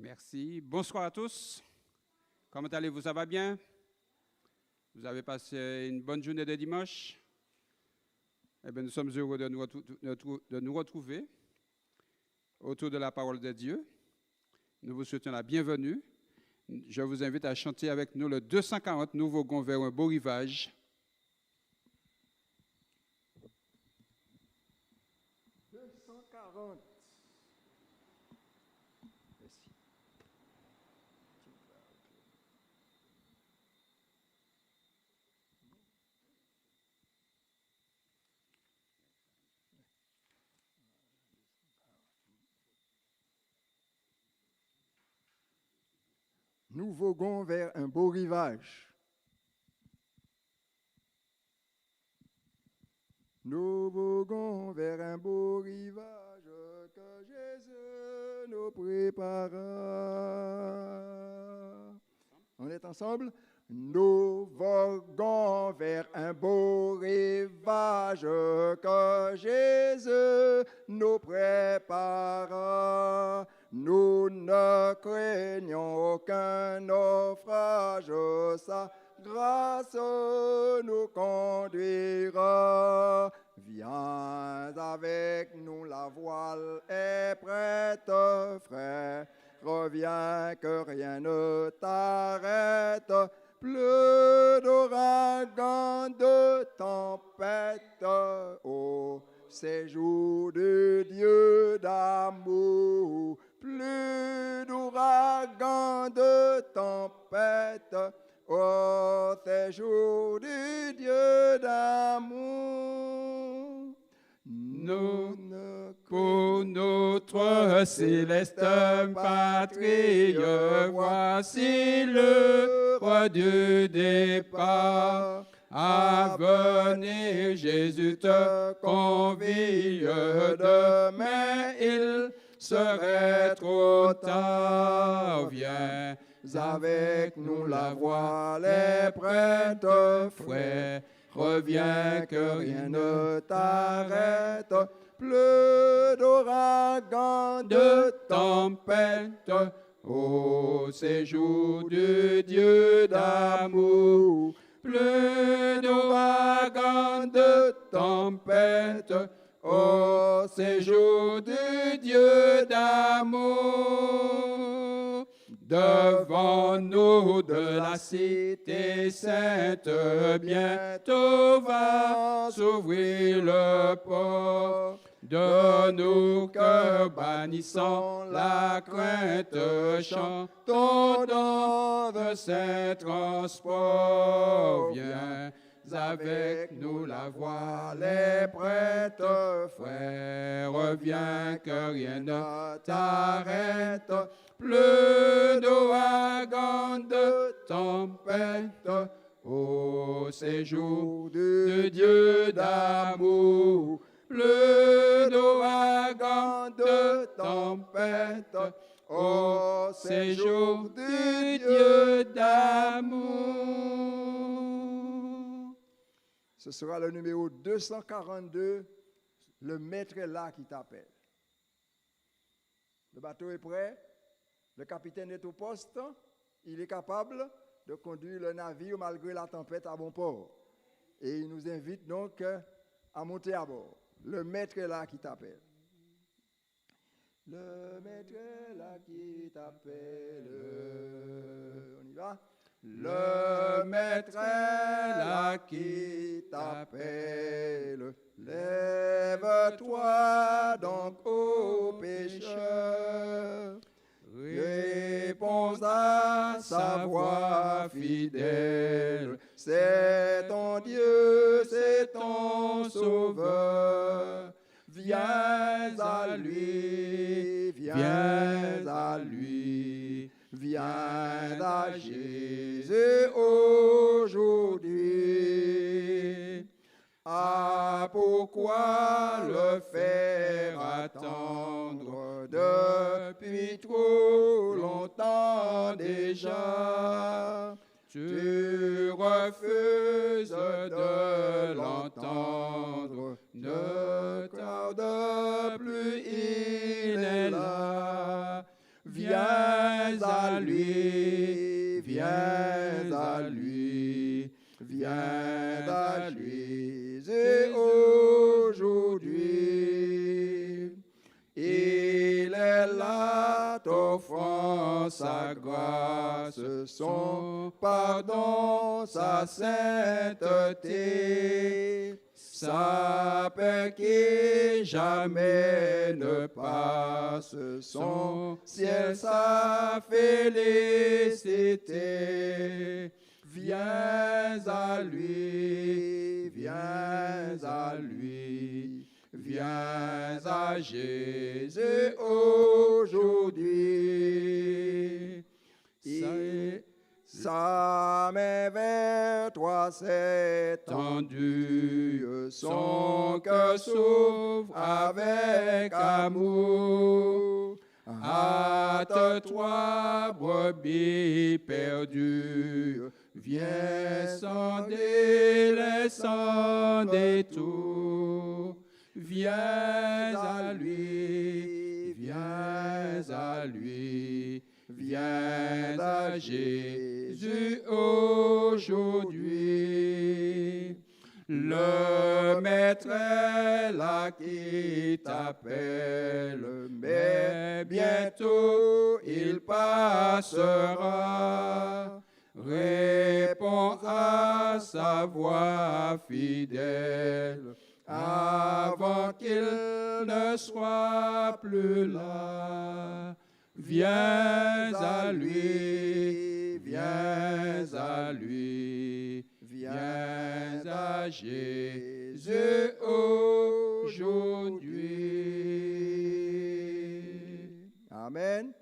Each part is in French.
Merci. Bonsoir à tous. Comment allez-vous? Ça va bien? Vous avez passé une bonne journée de dimanche? Eh bien, nous sommes heureux de nous retrouver autour de la parole de Dieu. Nous vous souhaitons la bienvenue. Je vous invite à chanter avec nous le 240 Nous voguons vers un beau rivage. Nous voguons vers un beau rivage. Nous voguons vers un beau rivage que Jésus nous prépara. On est ensemble? Nous voguons vers un beau rivage que Jésus nous prépara. Nous ne craignons aucun naufrage, sa grâce nous conduira. Viens avec nous, la voile est prête, frère. Reviens que rien ne t'arrête. Plus d'ouragan, de tempête, au séjour de Dieu d'amour. Plus d'ouragan, de tempête, au séjour du Dieu d'amour. Nous, pour notre céleste patrie, voici le roi du départ. À venir, Jésus te convie, demain il serait trop tard. Viens avec nous, la voile est prête, frère. Reviens que rien ne t'arrête. Plus d'ouragan, de tempête, au séjour du Dieu d'amour. Plus d'ouragan, de tempête, au séjour du Dieu d'amour. Devant nous de la cité sainte, bientôt va s'ouvrir le port. De nos cœurs bannissant la crainte, chantons dans de ces transports. Viens avec nous, la voile est prête, frère. Reviens que rien ne t'arrête. Plus d'ouragan, de tempête, au séjour de Dieu d'amour. Plus d'ouragan, de tempête, au séjour du Dieu d'amour. Ce sera le numéro 242, le maître est là qui t'appelle. Le bateau est prêt, le capitaine est au poste, il est capable de conduire le navire malgré la tempête à bon port. Et il nous invite donc à monter à bord. Le maître est là qui t'appelle. Le maître est là qui t'appelle. On y va? Le maître est là qui t'appelle. Lève-toi donc, ô pécheur. Réponds à sa voix fidèle. C'est ton Dieu, c'est ton Sauveur. Viens à lui, viens à lui, viens à Jésus aujourd'hui. Ah, pourquoi le faire attendre depuis trop longtemps déjà? Tu refuses de l'entendre, ne tarde plus, il est là. Viens à lui, viens à lui, viens à lui, et aujourd'hui. Il est là, t'offrant sa grâce, son pardon, sa sainteté, sa paix qui jamais ne passe, son ciel, sa félicité. Viens à lui, viens à lui, viens à Jésus aujourd'hui. Sa main vers toi s'est tendue, son cœur s'ouvre avec amour. Hâte-toi, brebis perdue, viens sans délai, sans détour. Viens à lui, viens à lui, viens à Jésus aujourd'hui. Le Maître est là qui t'appelle, mais bientôt il passera. Réponds à sa voix fidèle, avant qu'il ne soit plus là. Viens à lui, viens à lui, viens à Jésus aujourd'hui. Amen.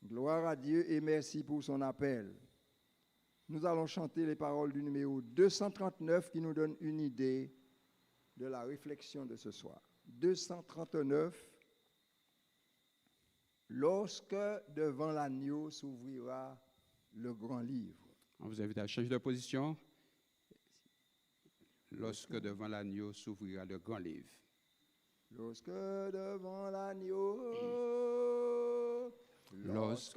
Gloire à Dieu et merci pour son appel. Nous allons chanter les paroles du numéro 239 qui nous donne une idée de la réflexion de ce soir. 239. Lorsque devant l'agneau s'ouvrira le grand livre. On vous invite à changer de position. Lorsque devant l'agneau s'ouvrira le grand livre. Lorsque devant l'agneau. Lorsque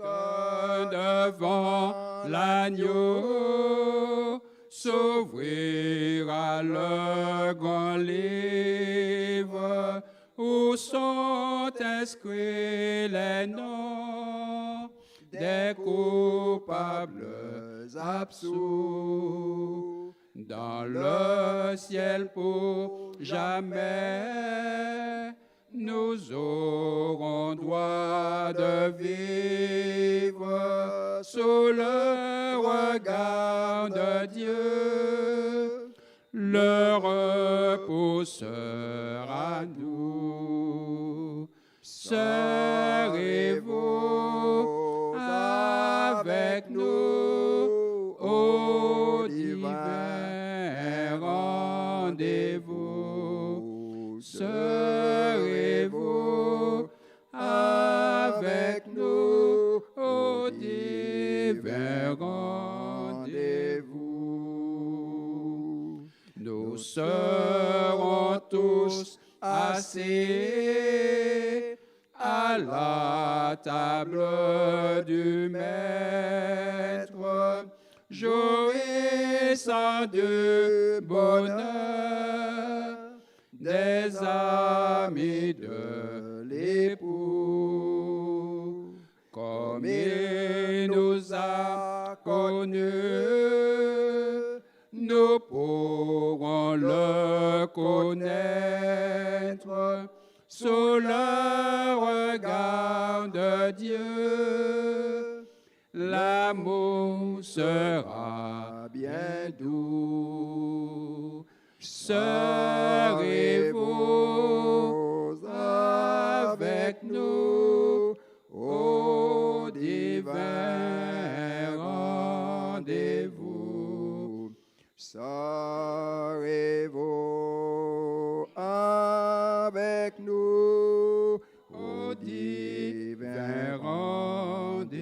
devant l'agneau s'ouvrira le grand livre, où sont inscrits les noms des coupables absous. Dans le ciel pour jamais, nous aurons droit de vivre sous le regard de Dieu. Le repos sera nous. Serez-vous avec nous au divin rendez-vous? Serez-vous avec nous au divin rendez-vous? Nous serons tous assis à la table du Maître, jouissant du bonheur des amis de l'époux. Comme il nous a connus, nous pourrons le connaître sous le regard de Dieu. L'amour sera bien doux. Serez-vous avec nous au divin rendez-vous? Serez-vous avec nous au divin rendez-vous?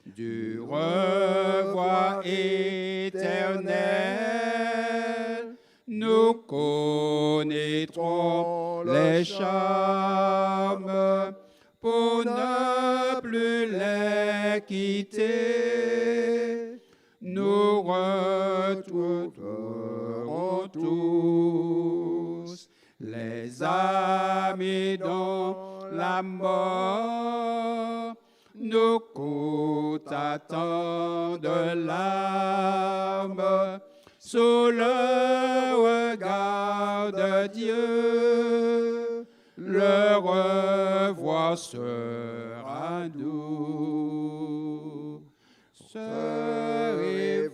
Du revoir éternel, nous connaîtrons les charmes pour ne plus les quitter. Nous retrouverons tous les amis dans la mort. Nos côtes attendent l'âme sous le regard de Dieu. Le revoir sera doux. Serez-vous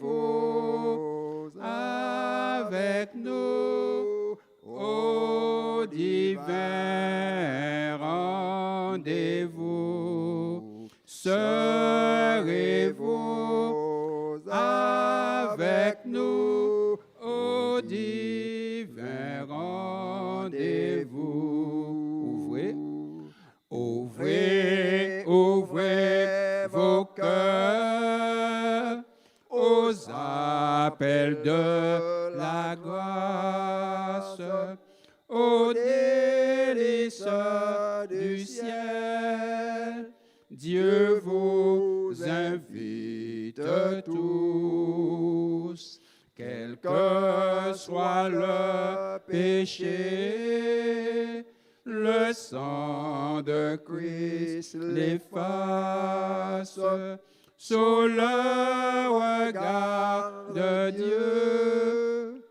avec nous au divin rendez-vous? Serez-vous avec nous au divin rendez-vous? Ouvrez, ouvrez vos cœurs aux appels de la grâce, aux délices du ciel. Dieu vous invite tous, quel que soit le péché. Le sang de Christ l'efface sous le regard de Dieu.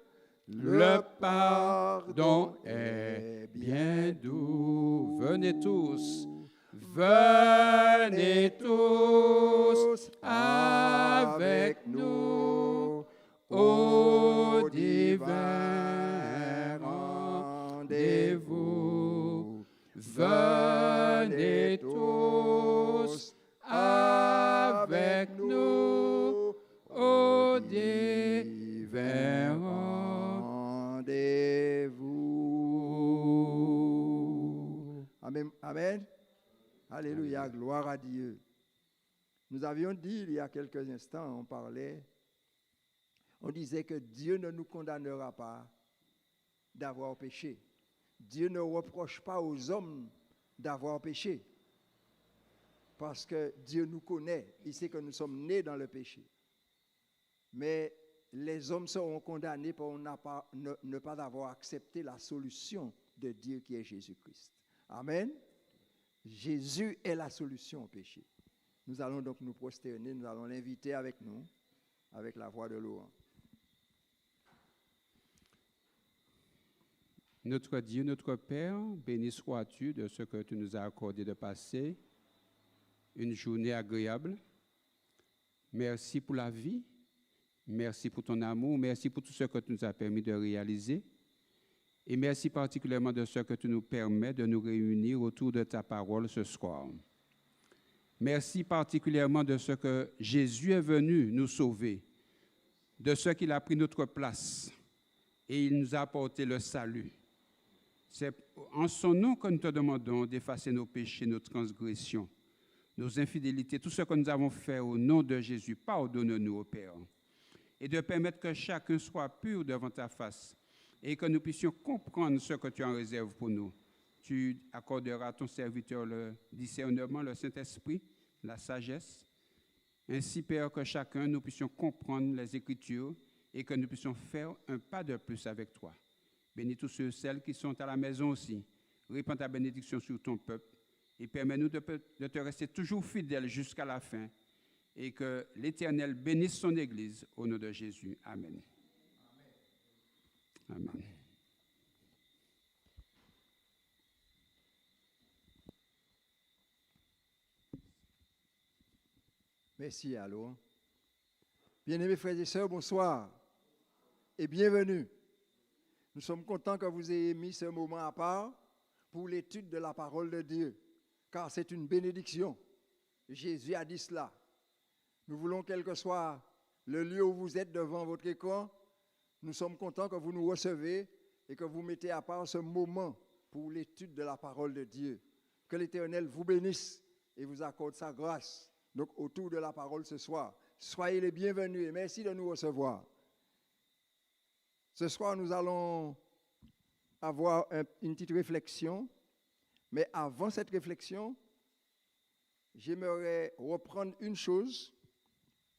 Le pardon est bien doux. Venez tous, venez tous avec nous au divin rendez-vous. Venez tous avec nous au divin rendez-vous. Amen. Amen. Alléluia, gloire à Dieu. Nous avions dit il y a quelques instants, on disait que Dieu ne nous condamnera pas d'avoir péché. Dieu ne reproche pas aux hommes d'avoir péché. Parce que Dieu nous connaît. Il sait que nous sommes nés dans le péché. Mais les hommes seront condamnés pour ne pas avoir accepté la solution de Dieu qui est Jésus-Christ. Amen. Jésus est la solution au péché. Nous allons donc nous prosterner, nous allons l'inviter avec nous, avec la voix de louange. Notre Dieu, notre Père, béni sois-tu de ce que tu nous as accordé de passer une journée agréable. Merci pour la vie, merci pour ton amour, merci pour tout ce que tu nous as permis de réaliser. Et merci particulièrement de ce que tu nous permets de nous réunir autour de ta parole ce soir. Merci particulièrement de ce que Jésus est venu nous sauver, de ce qu'il a pris notre place et il nous a apporté le salut. C'est en son nom que nous te demandons d'effacer nos péchés, nos transgressions, nos infidélités, tout ce que nous avons fait au nom de Jésus. Pardonne-nous, ô Père, et de permettre que chacun soit pur devant ta face et que nous puissions comprendre ce que tu en réserves pour nous. Tu accorderas à ton serviteur le discernement, le Saint-Esprit, la sagesse. Ainsi, Père, que chacun, nous puissions comprendre les Écritures et que nous puissions faire un pas de plus avec toi. Bénis tous ceux et celles qui sont à la maison aussi. Répands ta bénédiction sur ton peuple et permets-nous de te rester toujours fidèles jusqu'à la fin et que l'Éternel bénisse son Église au nom de Jésus. Amen. Amen. Amen. Merci, allô. Bien-aimés frères et sœurs, bonsoir et bienvenue. Nous sommes contents que vous ayez mis ce moment à part pour l'étude de la parole de Dieu, car c'est une bénédiction. Jésus a dit cela. Nous voulons, quel que soit le lieu où vous êtes devant votre écran, nous sommes contents que vous nous recevez et que vous mettez à part ce moment pour l'étude de la parole de Dieu. Que l'Éternel vous bénisse et vous accorde sa grâce. Donc, autour de la parole ce soir, soyez les bienvenus et merci de nous recevoir. Ce soir, nous allons avoir une petite réflexion, mais avant cette réflexion, j'aimerais reprendre une chose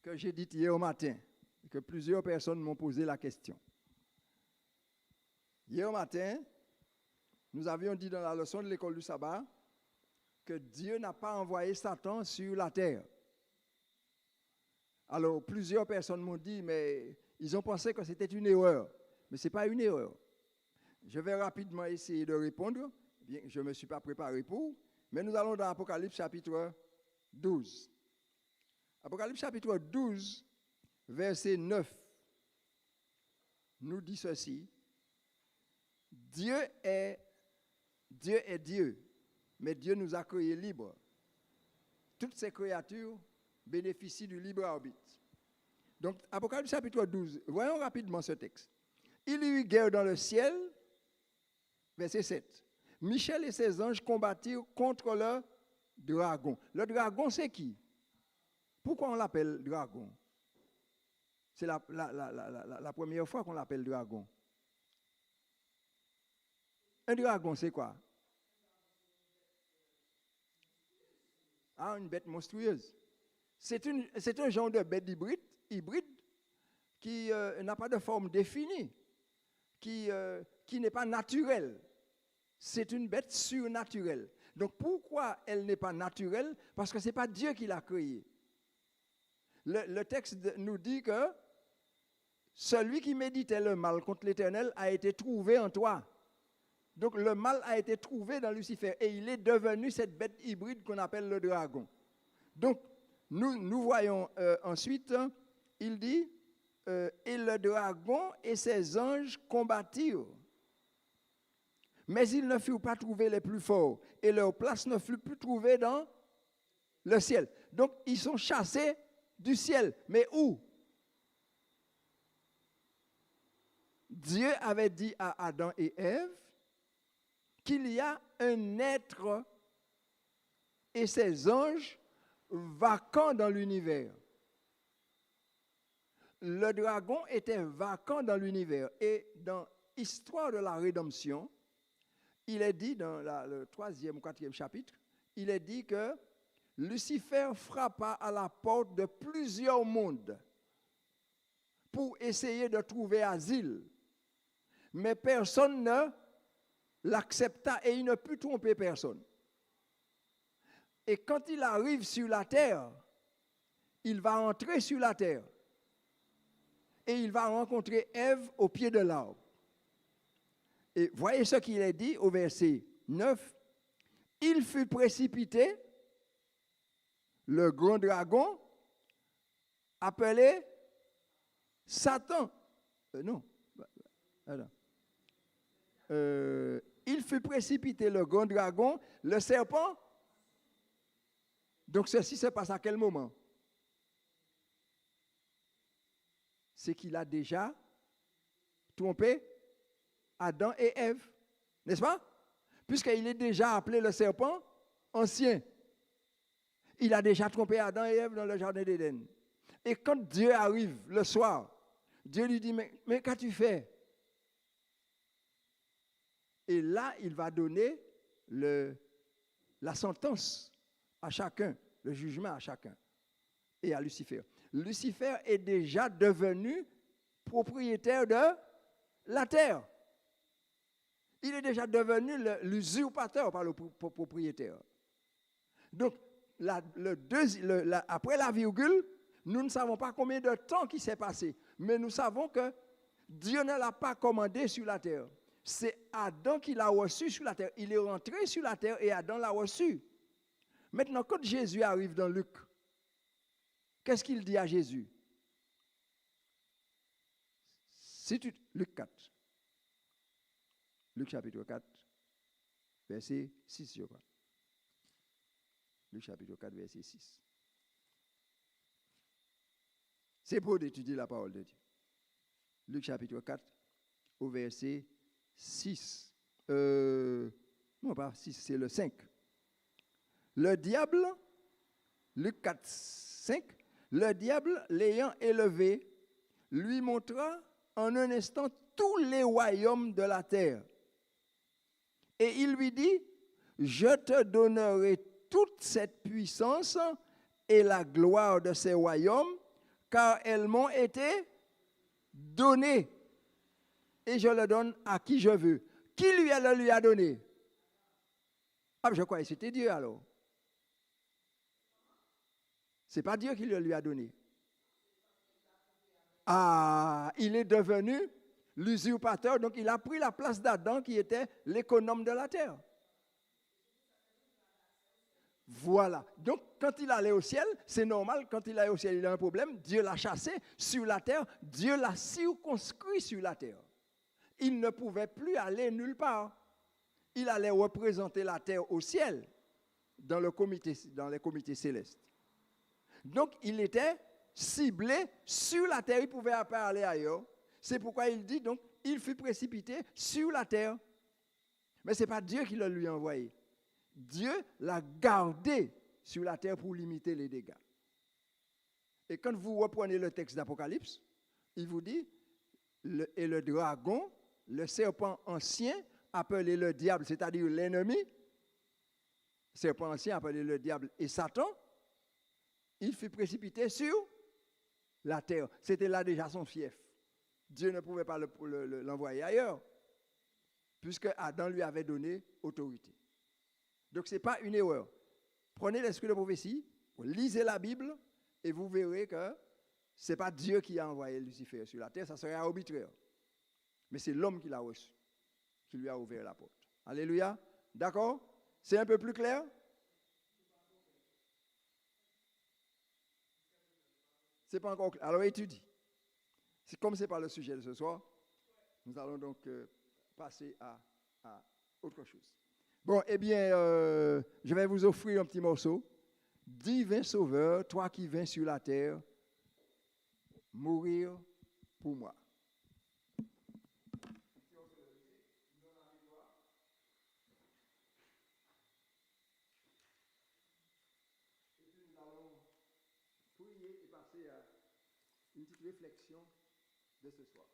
que j'ai dite hier au matin, et que plusieurs personnes m'ont posé la question. Hier au matin, nous avions dit dans la leçon de l'école du sabbat que Dieu n'a pas envoyé Satan sur la terre. Alors, plusieurs personnes m'ont dit, mais ils ont pensé que c'était une erreur. Mais ce n'est pas une erreur. Je vais rapidement essayer de répondre. Bien, je ne me suis pas préparé pour. Mais nous allons dans Apocalypse chapitre 12. Apocalypse chapitre 12, verset 9, nous dit ceci. Dieu est Dieu, mais Dieu nous a créés libres. Toutes ces créatures bénéficient du libre arbitre. Donc, Apocalypse chapitre 12, voyons rapidement ce texte. Il y eut guerre dans le ciel, verset 7. Michel et ses anges combattirent contre le dragon. Le dragon, c'est qui? Pourquoi on l'appelle dragon? C'est la première fois qu'on l'appelle dragon. Un dragon, c'est quoi? Ah, une bête monstrueuse. C'est un genre de bête hybride qui n'a pas de forme définie, qui n'est pas naturelle. C'est une bête surnaturelle. Donc pourquoi elle n'est pas naturelle? Parce que ce n'est pas Dieu qui l'a créée. Le texte nous dit que celui qui méditait le mal contre l'Éternel a été trouvé en toi. Donc le mal a été trouvé dans Lucifer et il est devenu cette bête hybride qu'on appelle le dragon. Donc nous voyons ensuite, il dit, et le dragon et ses anges combattirent. Mais ils ne furent pas trouvés les plus forts et leur place ne fut plus trouvée dans le ciel. Donc ils sont chassés du ciel. Mais où? Dieu avait dit à Adam et Ève qu'il y a un être et ses anges vacants dans l'univers. Le dragon était vacant dans l'univers. Et dans l'histoire de la rédemption, il est dit dans le 3e ou 4e chapitre, il est dit que Lucifer frappa à la porte de plusieurs mondes pour essayer de trouver asile. Mais personne ne l'accepta et il ne put tromper personne. Et quand il arrive sur la terre, il va entrer sur la terre et il va rencontrer Ève au pied de l'arbre. Et voyez ce qu'il est dit au verset 9. Il fut précipité, le grand dragon, appelé Satan. Non. Il fut précipité, le grand dragon, le serpent. Donc ceci se passe à quel moment? C'est qu'il a déjà trompé Adam et Ève, n'est-ce pas? Puisqu'il est déjà appelé le serpent ancien. Il a déjà trompé Adam et Ève dans le jardin d'Éden. Et quand Dieu arrive le soir, Dieu lui dit, mais qu'as-tu fait? Et là, il va donner la sentence à chacun, le jugement à chacun. Et à Lucifer. Lucifer est déjà devenu propriétaire de la terre. Il est déjà devenu l'usurpateur par le propriétaire. Donc, après la virgule, nous ne savons pas combien de temps qui s'est passé, mais nous savons que Dieu ne l'a pas commandé sur la terre. C'est Adam qui l'a reçu sur la terre. Il est rentré sur la terre et Adam l'a reçu. Maintenant, quand Jésus arrive dans Luc, qu'est-ce qu'il dit à Jésus? Luc 4. Luc chapitre 4, verset 6, je crois. Luc chapitre 4, verset 6. C'est beau d'étudier la parole de Dieu. Luc chapitre 4, au verset 6. Non, pas 6, c'est le 5. Le diable, Luc 4, 5, le diable, l'ayant élevé, lui montra en un instant tous les royaumes de la terre. Et il lui dit, je te donnerai toute cette puissance et la gloire de ces royaumes, car elles m'ont été données. Et je le donne à qui je veux. Qui lui a donné? Ah, je croyais que c'était Dieu alors. Ce n'est pas Dieu qui le lui a donné. Ah, il est devenu l'usurpateur, donc il a pris la place d'Adam qui était l'économe de la terre. Voilà. Donc, quand il allait au ciel, c'est normal, quand il allait au ciel, il a un problème. Dieu l'a chassé sur la terre. Dieu l'a circonscrit sur la terre. Il ne pouvait plus aller nulle part. Il allait représenter la terre au ciel, dans les comités célestes. Donc, il était ciblé sur la terre. Il ne pouvait pas aller ailleurs. C'est pourquoi il dit, donc, il fut précipité sur la terre. Mais ce n'est pas Dieu qui le lui a envoyé. Dieu l'a gardé sur la terre pour limiter les dégâts. Et quand vous reprenez le texte d'Apocalypse, il vous dit, et le dragon, le serpent ancien, appelé le diable, c'est-à-dire l'ennemi, serpent ancien appelé le diable et Satan, il fut précipité sur la terre. C'était là déjà son fief. Dieu ne pouvait pas l'envoyer ailleurs, puisque Adam lui avait donné autorité. Donc, ce n'est pas une erreur. Prenez l'esprit de prophétie, lisez la Bible, et vous verrez que ce n'est pas Dieu qui a envoyé Lucifer sur la terre, ça serait arbitraire. Mais c'est l'homme qui l'a reçu, qui lui a ouvert la porte. Alléluia. D'accord? C'est un peu plus clair? Ce n'est pas encore clair. Alors, étudie. Comme ce n'est pas le sujet de ce soir, nous allons donc passer à autre chose. Bon, eh bien, je vais vous offrir un petit morceau. Divin Sauveur, toi qui viens sur la terre, mourir pour moi. Et puis nous allons prier et passer à une petite réflexion de ce soir.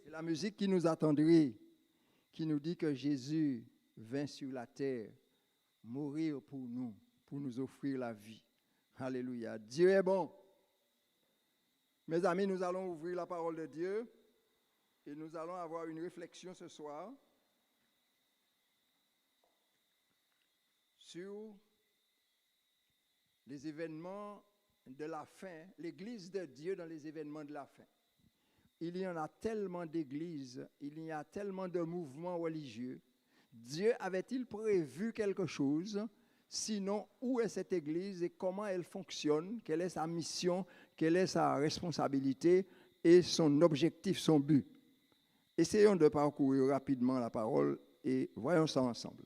C'est la musique qui nous attendrit, qui nous dit que Jésus vint sur la terre mourir pour nous offrir la vie. Alléluia. Dieu est bon. Mes amis, nous allons ouvrir la parole de Dieu et nous allons avoir une réflexion ce soir sur les événements de la fin, l'Église de Dieu dans les événements de la fin. Il y en a tellement d'églises, il y a tellement de mouvements religieux. Dieu avait-il prévu quelque chose? Sinon, où est cette église et comment elle fonctionne? Quelle est sa mission? Quelle est sa responsabilité et son objectif, son but? Essayons de parcourir rapidement la parole et voyons ça ensemble.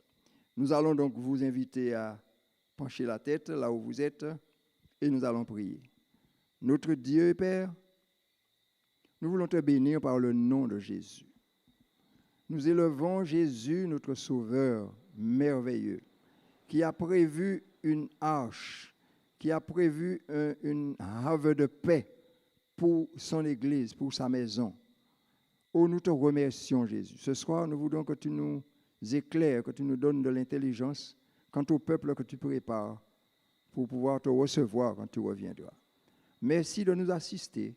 Nous allons donc vous inviter à pencher la tête là où vous êtes et nous allons prier. Notre Dieu et Père, nous voulons te bénir par le nom de Jésus. Nous élevons Jésus, notre Sauveur merveilleux, qui a prévu une arche, qui a prévu une havre de paix pour son Église, pour sa maison. Oh, nous te remercions, Jésus. Ce soir, nous voulons que tu nous éclaires, que tu nous donnes de l'intelligence quant au peuple que tu prépares pour pouvoir te recevoir quand tu reviendras. Merci de nous assister.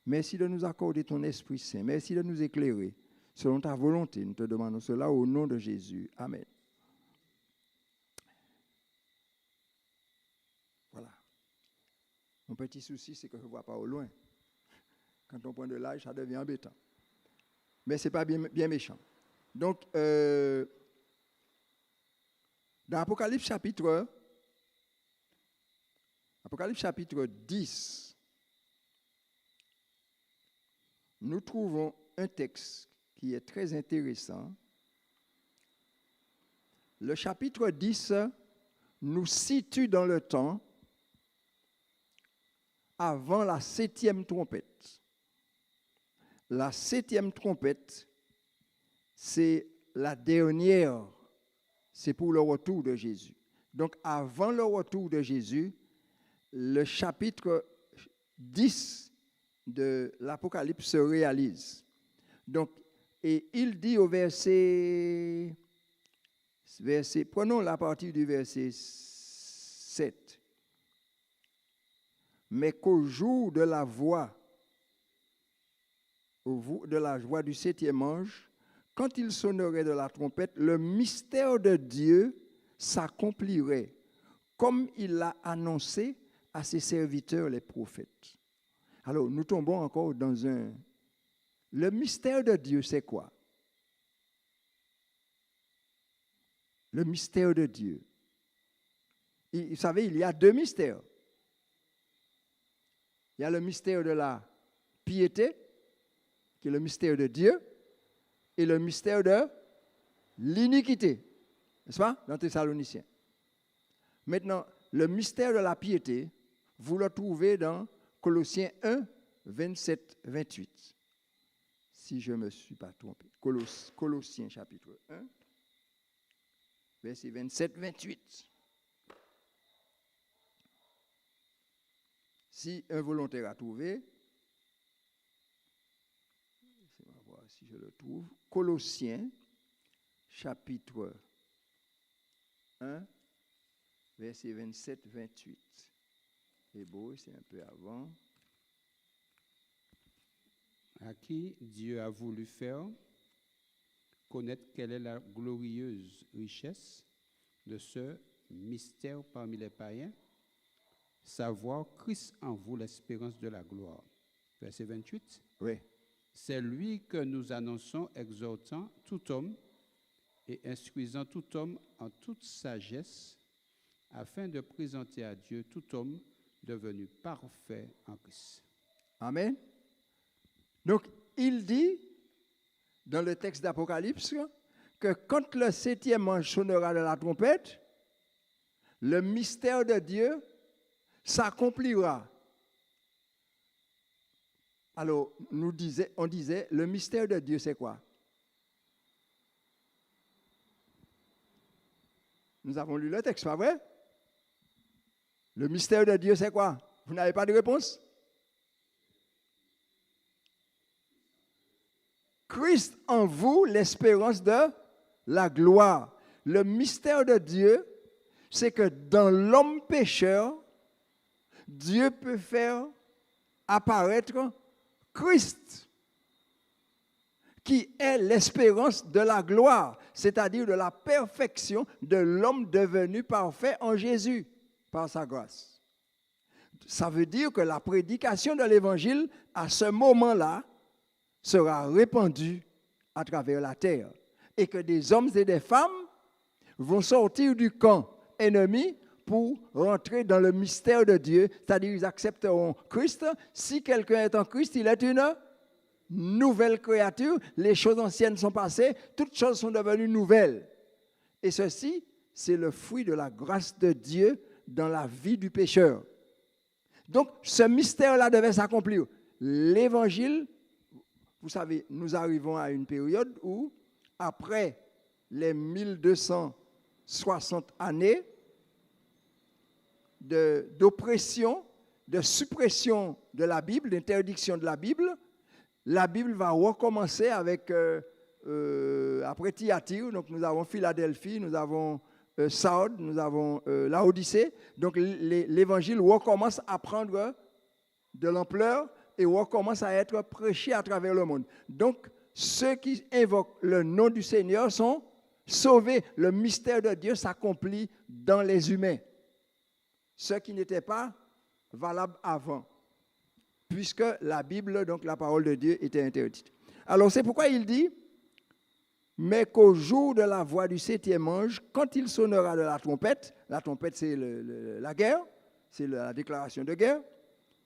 Merci de nous accorder ton Esprit Saint. Merci de nous éclairer selon ta volonté. Nous te demandons cela au nom de Jésus. Amen. Voilà. Mon petit souci, c'est que je ne vois pas au loin. Quand on prend de l'âge, ça devient embêtant. Mais ce n'est pas bien méchant. Donc, dans Apocalypse chapitre 10, nous trouvons un texte qui est très intéressant. Le chapitre 10 nous situe dans le temps avant la 7e trompette. La 7e trompette, c'est la dernière, c'est pour le retour de Jésus. Donc, avant le retour de Jésus, le chapitre 10 de l'Apocalypse se réalise. Donc, et il dit au verset, prenons la partie du verset 7. Mais qu'au jour de la voix, de la voix du 7e ange, quand il sonnerait de la trompette, le mystère de Dieu s'accomplirait, comme il l'a annoncé à ses serviteurs les prophètes. Alors, nous tombons encore dans un... Le mystère de Dieu, c'est quoi? Le mystère de Dieu. Vous savez, il y a 2 mystères. Il y a le mystère de la piété, qui est le mystère de Dieu, et le mystère de l'iniquité. N'est-ce pas? Dans Thessaloniciens. Maintenant, le mystère de la piété, vous le trouvez dans Colossiens 1, 27, 28. Si je ne me suis pas trompé. Colossiens chapitre 1, verset 27, 28. Si un volontaire a trouvé, on va voir si je le trouve. Colossiens chapitre 1, verset 27, 28. Hébreux, c'est un peu avant. À qui Dieu a voulu faire connaître quelle est la glorieuse richesse de ce mystère parmi les païens, savoir Christ en vous, l'espérance de la gloire. Verset 28. Oui. C'est lui que nous annonçons, exhortant tout homme et instruisant tout homme en toute sagesse, afin de présenter à Dieu tout homme devenu parfait en Christ. Amen. Donc, il dit, dans le texte d'Apocalypse, que quand le 7e ange sonnera de la trompette, le mystère de Dieu s'accomplira. Alors, on disait, le mystère de Dieu, c'est quoi? Nous avons lu le texte, pas vrai? Le mystère de Dieu, c'est quoi? Vous n'avez pas de réponse? Christ en vous, l'espérance de la gloire. Le mystère de Dieu, c'est que dans l'homme pécheur, Dieu peut faire apparaître Christ, qui est l'espérance de la gloire, c'est-à-dire de la perfection de l'homme devenu parfait en Jésus, par sa grâce. Ça veut dire que la prédication de l'Évangile, à ce moment-là, sera répandue à travers la terre, et que des hommes et des femmes vont sortir du camp ennemi pour rentrer dans le mystère de Dieu, c'est-à-dire ils accepteront Christ. Si quelqu'un est en Christ, il est une nouvelle créature, les choses anciennes sont passées, toutes choses sont devenues nouvelles. Et ceci, c'est le fruit de la grâce de Dieu dans la vie du pécheur. Donc, ce mystère-là devait s'accomplir. L'Évangile, vous savez, nous arrivons à une période où, après les 1260 années d'oppression, de suppression de la Bible, d'interdiction de la Bible va recommencer avec, après Thyatire, donc nous avons Philadelphie, nous avons Sardes, nous avons Laodicée. Donc l'Évangile recommence à prendre de l'ampleur et recommence à être prêché à travers le monde. Donc ceux qui invoquent le nom du Seigneur sont sauvés. Le mystère de Dieu s'accomplit dans les humains. Ce qui n'était pas valable avant, puisque la Bible, donc la parole de Dieu, était interdite. Alors c'est pourquoi il dit, mais qu'au jour de la voix du septième ange, quand il sonnera de la trompette c'est la guerre, c'est la déclaration de guerre,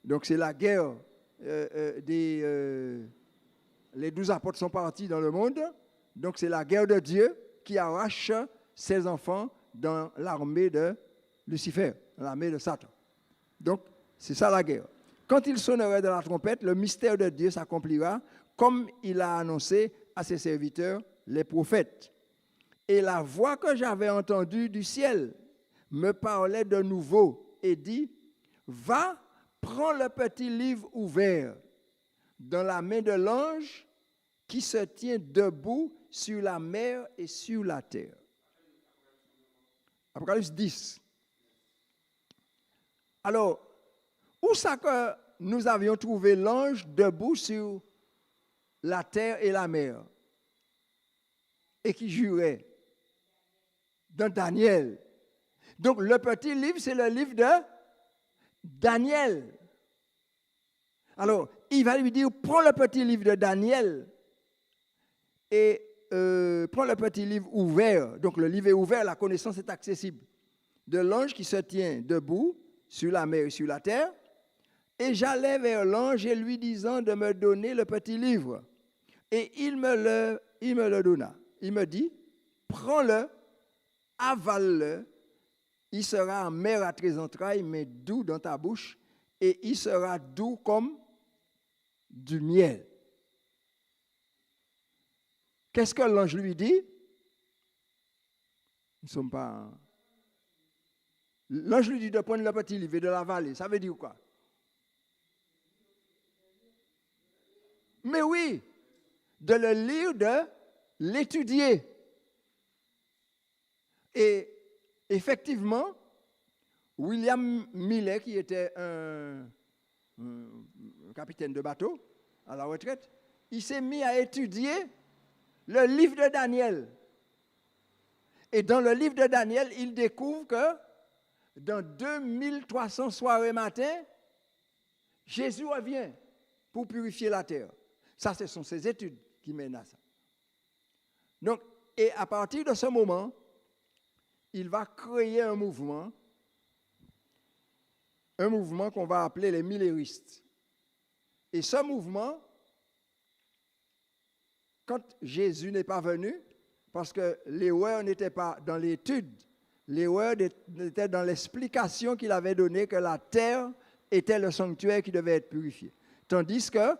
donc c'est la guerre, les 12 apôtres sont partis dans le monde, donc c'est la guerre de Dieu qui arrache ses enfants dans l'armée de Lucifer, dans l'armée de Satan. Donc c'est ça la guerre. Quand il sonnerait de la trompette, le mystère de Dieu s'accomplira comme il a annoncé à ses serviteurs, les prophètes. Et la voix que j'avais entendue du ciel me parlait de nouveau et dit, va, prends le petit livre ouvert dans la main de l'ange qui se tient debout sur la mer et sur la terre. Apocalypse 10. Alors, où ça que nous avions trouvé l'ange debout sur la terre et la mer et qui jurait? Dans Daniel. Donc le petit livre, c'est le livre de Daniel. Alors, il va lui dire, prends le petit livre de Daniel et prends le petit livre ouvert. Donc le livre est ouvert, la connaissance est accessible. De l'ange qui se tient debout sur la mer et sur la terre. Et j'allais vers l'ange et lui disant de me donner le petit livre. Et il me le donna. Il me dit, prends-le, avale-le, il sera amer à tes entrailles, mais doux dans ta bouche, et il sera doux comme du miel. Qu'est-ce que l'ange lui dit? Nous ne sommes pas... L'ange lui dit de prendre le petit livre et de l'avaler. Ça veut dire quoi? Mais oui, de le lire, de l'étudier. Et effectivement, William Millet, qui était un capitaine de bateau à la retraite, il s'est mis à étudier le livre de Daniel. Et dans le livre de Daniel, il découvre que dans 2300 soirées matin, Jésus revient pour purifier la terre. Ça, ce sont ses études qui mènent à ça. Donc, et à partir de ce moment, il va créer un mouvement qu'on va appeler les milléristes. Et ce mouvement, quand Jésus n'est pas venu, parce que l'erreur n'était pas dans l'étude, l'erreur était dans l'explication qu'il avait donnée que la terre était le sanctuaire qui devait être purifié. Tandis que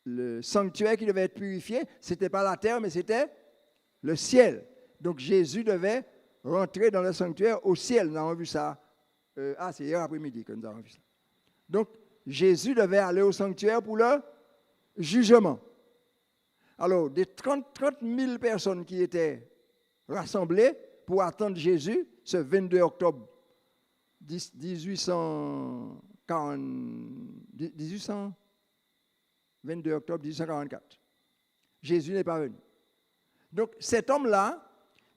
le sanctuaire qui devait être purifié, ce n'était pas la terre, mais c'était le ciel. Donc Jésus devait rentrer dans le sanctuaire au ciel. Nous avons vu ça. C'est hier après-midi que nous avons vu ça. Donc Jésus devait aller au sanctuaire pour le jugement. Alors, des 30 000 personnes qui étaient rassemblées pour attendre Jésus ce 22 octobre 22 octobre 1844. Jésus n'est pas venu. Donc, cet homme-là,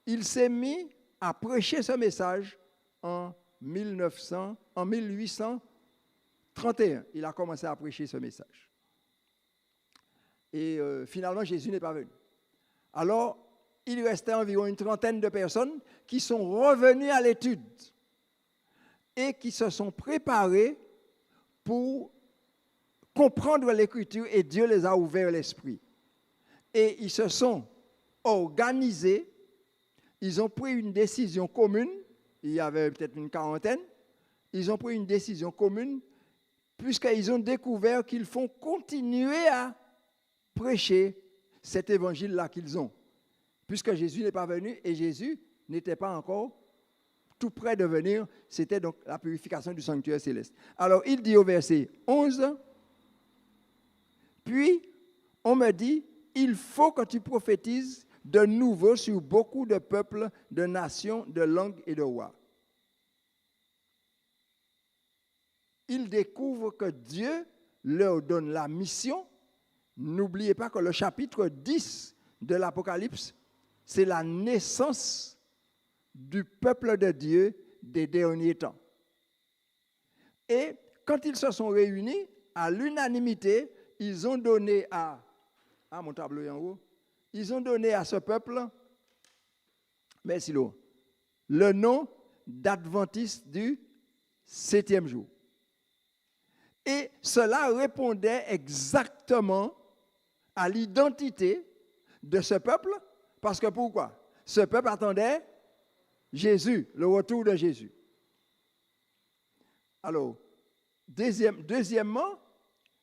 il s'est mis à prêcher ce message en 1831. Il a commencé à prêcher ce message. Et finalement, Jésus n'est pas venu. Alors, il restait environ une trentaine de personnes qui sont revenues à l'étude et qui se sont préparées pour comprendre l'Écriture, et Dieu les a ouvert l'esprit. Et ils se sont organisés, ils ont pris une décision commune, il y avait peut-être une quarantaine, ils ont pris une décision commune puisqu'ils ont découvert qu'ils font continuer à prêcher cet évangile-là qu'ils ont. Puisque Jésus n'est pas venu et Jésus n'était pas encore tout près de venir, c'était donc la purification du sanctuaire céleste. Alors il dit au verset 11, « Puis on me dit, il faut que tu prophétises de nouveau sur beaucoup de peuples, de nations, de langues et de rois. » Il découvre que Dieu leur donne la mission. N'oubliez pas que le chapitre 10 de l'Apocalypse, c'est la naissance du peuple de Dieu des derniers temps. Et quand ils se sont réunis, à l'unanimité, ils ont donné mon tableau est en haut, ils ont donné à ce peuple, merci Lou, le nom d'Adventiste du 7e jour. Et cela répondait exactement à l'identité de ce peuple, parce que pourquoi? Ce peuple attendait Jésus, le retour de Jésus. Alors, deuxièmement,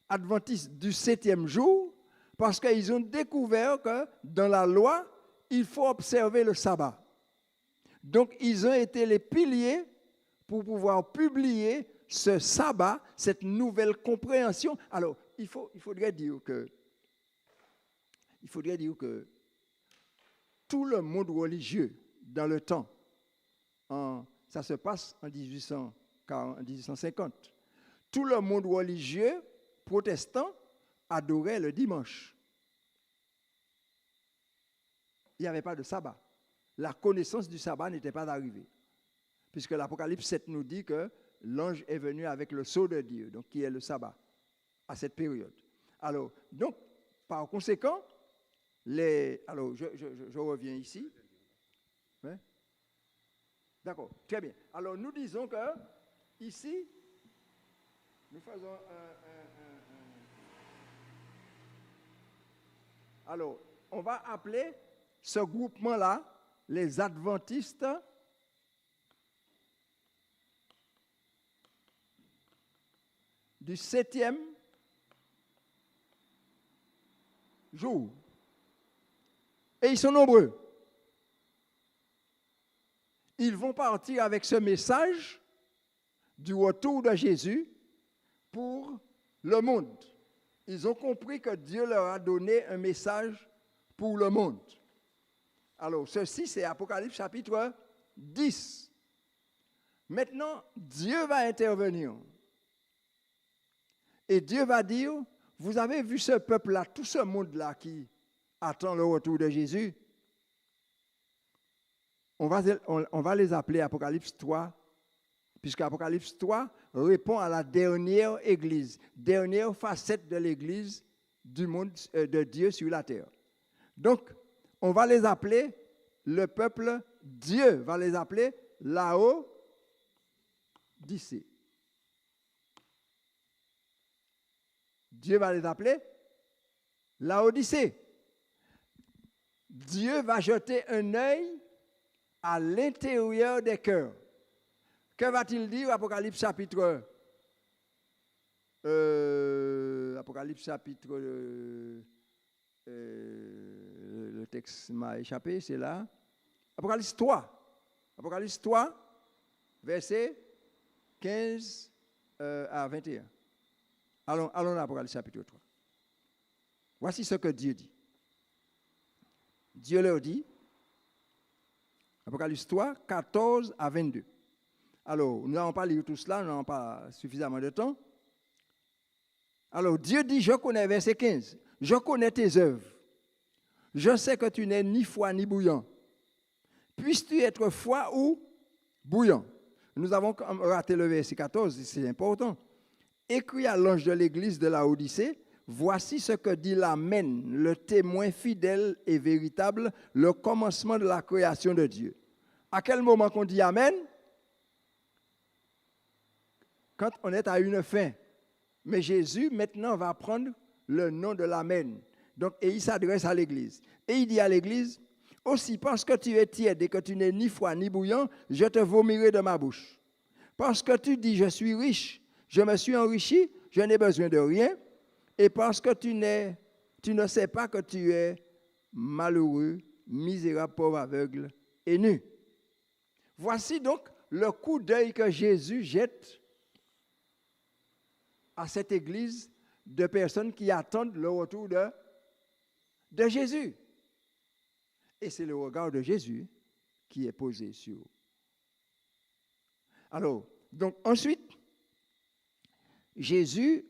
Adventiste du 7e jour, parce qu'ils ont découvert que dans la loi, il faut observer le sabbat. Donc, ils ont été les piliers pour pouvoir publier ce sabbat, cette nouvelle compréhension. Alors, il faudrait dire que tout le monde religieux dans le temps, ça se passe en 1850, tout le monde religieux protestant adorait le dimanche. Il n'y avait pas de sabbat. La connaissance du sabbat n'était pas arrivée. Puisque l'Apocalypse 7 nous dit que l'ange est venu avec le sceau de Dieu, donc qui est le sabbat, à cette période. Alors, donc, par conséquent, alors, je reviens ici. Ouais. D'accord, très bien. Alors, nous disons que, ici, nous faisons Alors, on va appeler ce groupement-là les adventistes du 7e jour. Et ils sont nombreux. Ils vont partir avec ce message du retour de Jésus pour le monde. Ils ont compris que Dieu leur a donné un message pour le monde. Alors, ceci, c'est Apocalypse chapitre 10. Maintenant, Dieu va intervenir. Et Dieu va dire, vous avez vu ce peuple-là, tout ce monde-là qui attend le retour de Jésus. On va les appeler Apocalypse 3, puisque Apocalypse 3 répond à la dernière église, dernière facette de l'église du monde de Dieu sur la terre. Donc, on va les appeler le peuple, Dieu va les appeler Laodicée. Dieu va les appeler Laodicée. Dieu va jeter un œil à l'intérieur des cœurs. Que va-t-il dire, Apocalypse chapitre le texte m'a échappé, c'est là. Apocalypse 3, verset 15 à 21. Allons à Apocalypse chapitre 3. Voici ce que Dieu dit. Dieu leur dit, Apocalypse 3, 14 à 22. Alors, nous n'allons pas lire tout cela, nous n'avons pas suffisamment de temps. Alors, Dieu dit, je connais, verset 15, je connais tes œuvres. Je sais que tu n'es ni froid ni bouillant. Puisses-tu être froid ou bouillant? Nous avons raté le verset 14, c'est important. Écrit à l'ange de l'église de Laodicée, voici ce que dit l'Amen, le témoin fidèle et véritable, le commencement de la création de Dieu. À quel moment qu'on dit Amen? Quand on est à une fin. Mais Jésus, maintenant, va prendre le nom de l'Amen. Donc, et il s'adresse à l'église. Et il dit à l'église, aussi parce que tu es tiède et que tu n'es ni froid ni bouillant, je te vomirai de ma bouche. Parce que tu dis, je suis riche, je me suis enrichi, je n'ai besoin de rien. Et parce que tu ne sais pas que tu es malheureux, misérable, pauvre, aveugle et nu. Voici donc le coup d'œil que Jésus jette à cette église de personnes qui attendent le retour de Jésus. Et c'est le regard de Jésus qui est posé sur eux. Alors, donc ensuite, Jésus,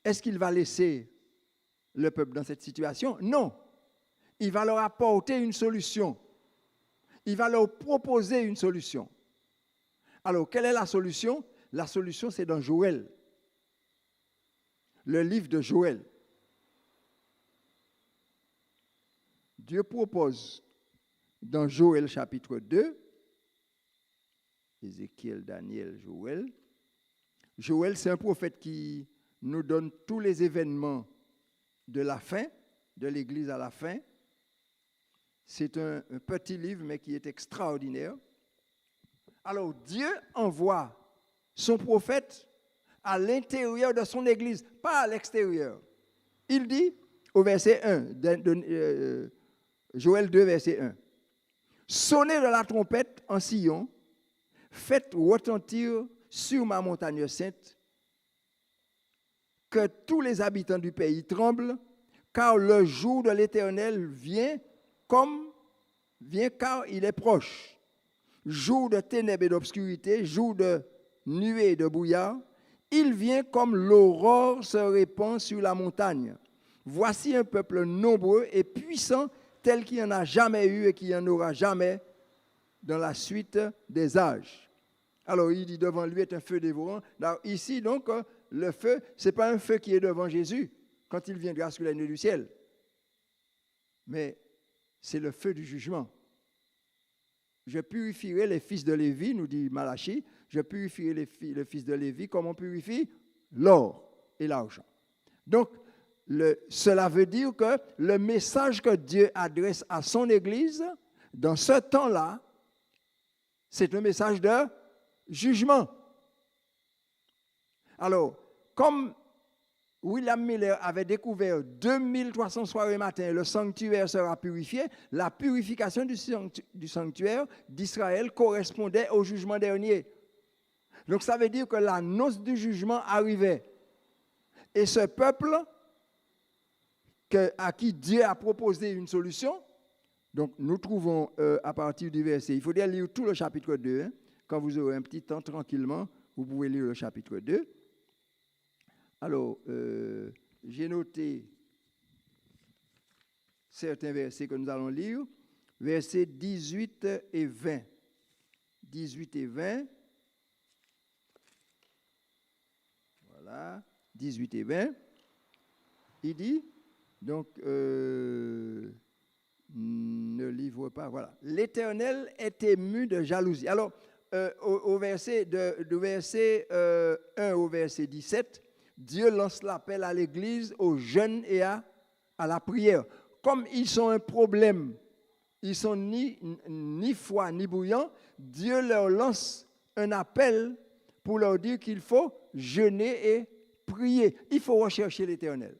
est-ce qu'il va laisser le peuple dans cette situation? Non. Il va leur apporter une solution. Il va leur proposer une solution. Alors, quelle est la solution? La solution, c'est dans Joël. Le livre de Joël. Dieu propose dans Joël chapitre 2, Ézéchiel, Daniel, Joël. Joël, c'est un prophète qui nous donne tous les événements de la fin, de l'Église à la fin. C'est un petit livre, mais qui est extraordinaire. Alors, Dieu envoie son prophète à l'intérieur de son Église, pas à l'extérieur. Il dit, au verset 1, Joël 2, verset 1, « Sonnez de la trompette en Sion, faites retentir sur ma montagne sainte, que tous les habitants du pays tremblent, car le jour de l'Éternel vient car il est proche. Jour de ténèbres et d'obscurité, jour de nuées et de brouillard, il vient comme l'aurore se répand sur la montagne. Voici un peuple nombreux et puissant, tel qu'il n'y en a jamais eu et qu'il n'y en aura jamais dans la suite des âges. » Alors, il dit, devant lui est un feu dévorant. Alors, ici, donc, le feu, ce n'est pas un feu qui est devant Jésus quand il viendra sur la nuée du ciel. Mais c'est le feu du jugement. Je purifierai les fils de Lévi, nous dit Malachie, je purifierai les fils de Lévi comme on purifie l'or et l'argent. Donc, cela veut dire que le message que Dieu adresse à son Église, dans ce temps-là, c'est un message de jugement. Alors, comme William Miller avait découvert 2300 soirées matin, le sanctuaire sera purifié, la purification du sanctuaire d'Israël correspondait au jugement dernier. Donc ça veut dire que l'annonce du jugement arrivait. Et ce peuple à qui Dieu a proposé une solution, donc nous trouvons à partir du verset, il faudrait lire tout le chapitre 2, hein, quand vous aurez un petit temps tranquillement, vous pouvez lire le chapitre 2. Alors, j'ai noté certains versets que nous allons lire, versets 18 et 20. 18 et 20. Voilà, 18 et 20. Il dit, donc, ne livre pas, voilà. L'Éternel est ému de jalousie. Alors, au verset, de verset 1 au verset 17, Dieu lance l'appel à l'Église, aux jeunes et à la prière. Comme ils sont un problème, ils sont ni froids ni bouillants, Dieu leur lance un appel pour leur dire qu'il faut jeûner et prier. Il faut rechercher l'Éternel.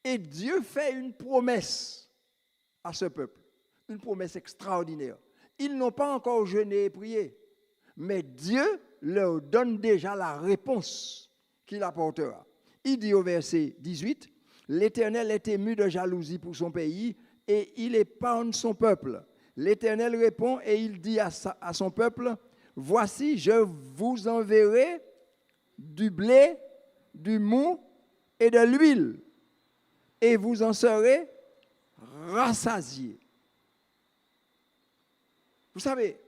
Et Dieu fait une promesse à ce peuple, une promesse extraordinaire. Ils n'ont pas encore jeûné et prié, mais Dieu leur donne déjà la réponse qu'il apportera. Il dit au verset 18, « L'Éternel est ému de jalousie pour son pays et il épargne son peuple. L'Éternel répond et il dit à son peuple, voici, je vous enverrai du blé, du mou et de l'huile, et vous en serez rassasiés. Vous savez,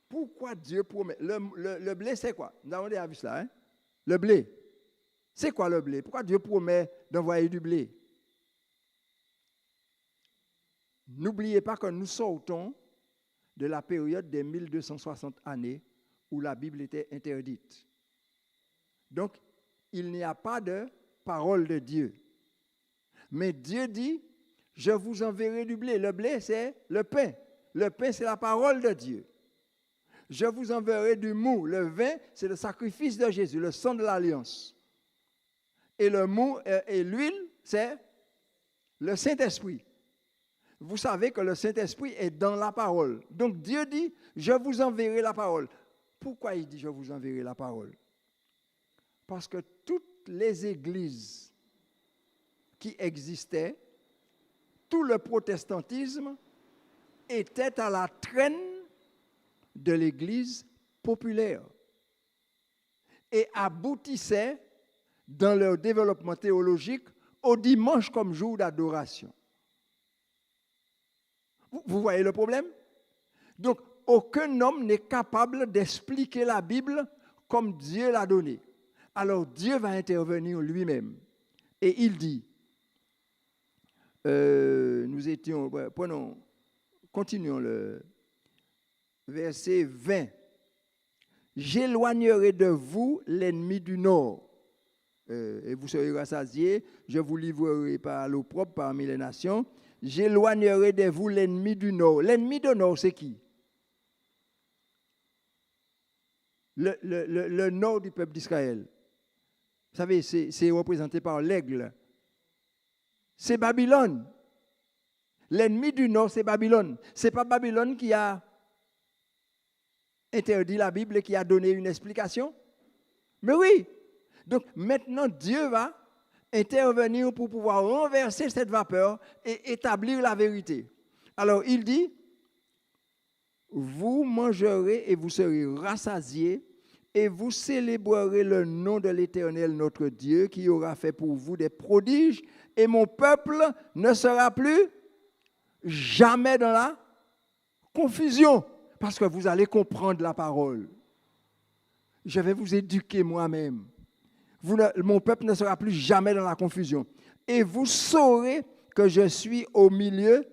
pourquoi Dieu promet? Le blé, c'est quoi? Nous avons déjà vu cela. Hein? Le blé. C'est quoi le blé? Pourquoi Dieu promet d'envoyer du blé? N'oubliez pas que nous sortons de la période des 1260 années où la Bible était interdite. Donc, il n'y a pas de parole de Dieu. Mais Dieu dit, je vous enverrai du blé. Le blé, c'est le pain. Le pain, c'est la parole de Dieu. Je vous enverrai du mou. Le vin, c'est le sacrifice de Jésus, le sang de l'alliance. Et le mou et l'huile, c'est le Saint-Esprit. Vous savez que le Saint-Esprit est dans la parole. Donc Dieu dit, je vous enverrai la parole. Pourquoi il dit, je vous enverrai la parole? Parce que toutes les églises qui existaient, tout le protestantisme était à la traîne de l'église populaire et aboutissait dans leur développement théologique au dimanche comme jour d'adoration. Vous voyez le problème? Donc, aucun homme n'est capable d'expliquer la Bible comme Dieu l'a donné. Alors, Dieu va intervenir lui-même. Et il dit, continuons le verset 20. J'éloignerai de vous l'ennemi du nord, et vous serez rassasiés. Je vous livrerai par l'opprobre parmi les nations. J'éloignerai de vous l'ennemi du nord. L'ennemi du nord, c'est qui? Le nord du peuple d'Israël. Vous savez, c'est représenté par l'aigle. C'est Babylone. L'ennemi du nord, c'est Babylone. Ce n'est pas Babylone qui a interdit la Bible et qui a donné une explication. Mais oui. Donc maintenant, Dieu va intervenir pour pouvoir renverser cette vapeur et établir la vérité. Alors il dit, vous mangerez et vous serez rassasiés et vous célébrerez le nom de l'Éternel notre Dieu qui aura fait pour vous des prodiges et mon peuple ne sera plus jamais dans la confusion parce que vous allez comprendre la parole. Je vais vous éduquer moi-même. Mon peuple ne sera plus jamais dans la confusion. Et vous saurez que je suis au milieu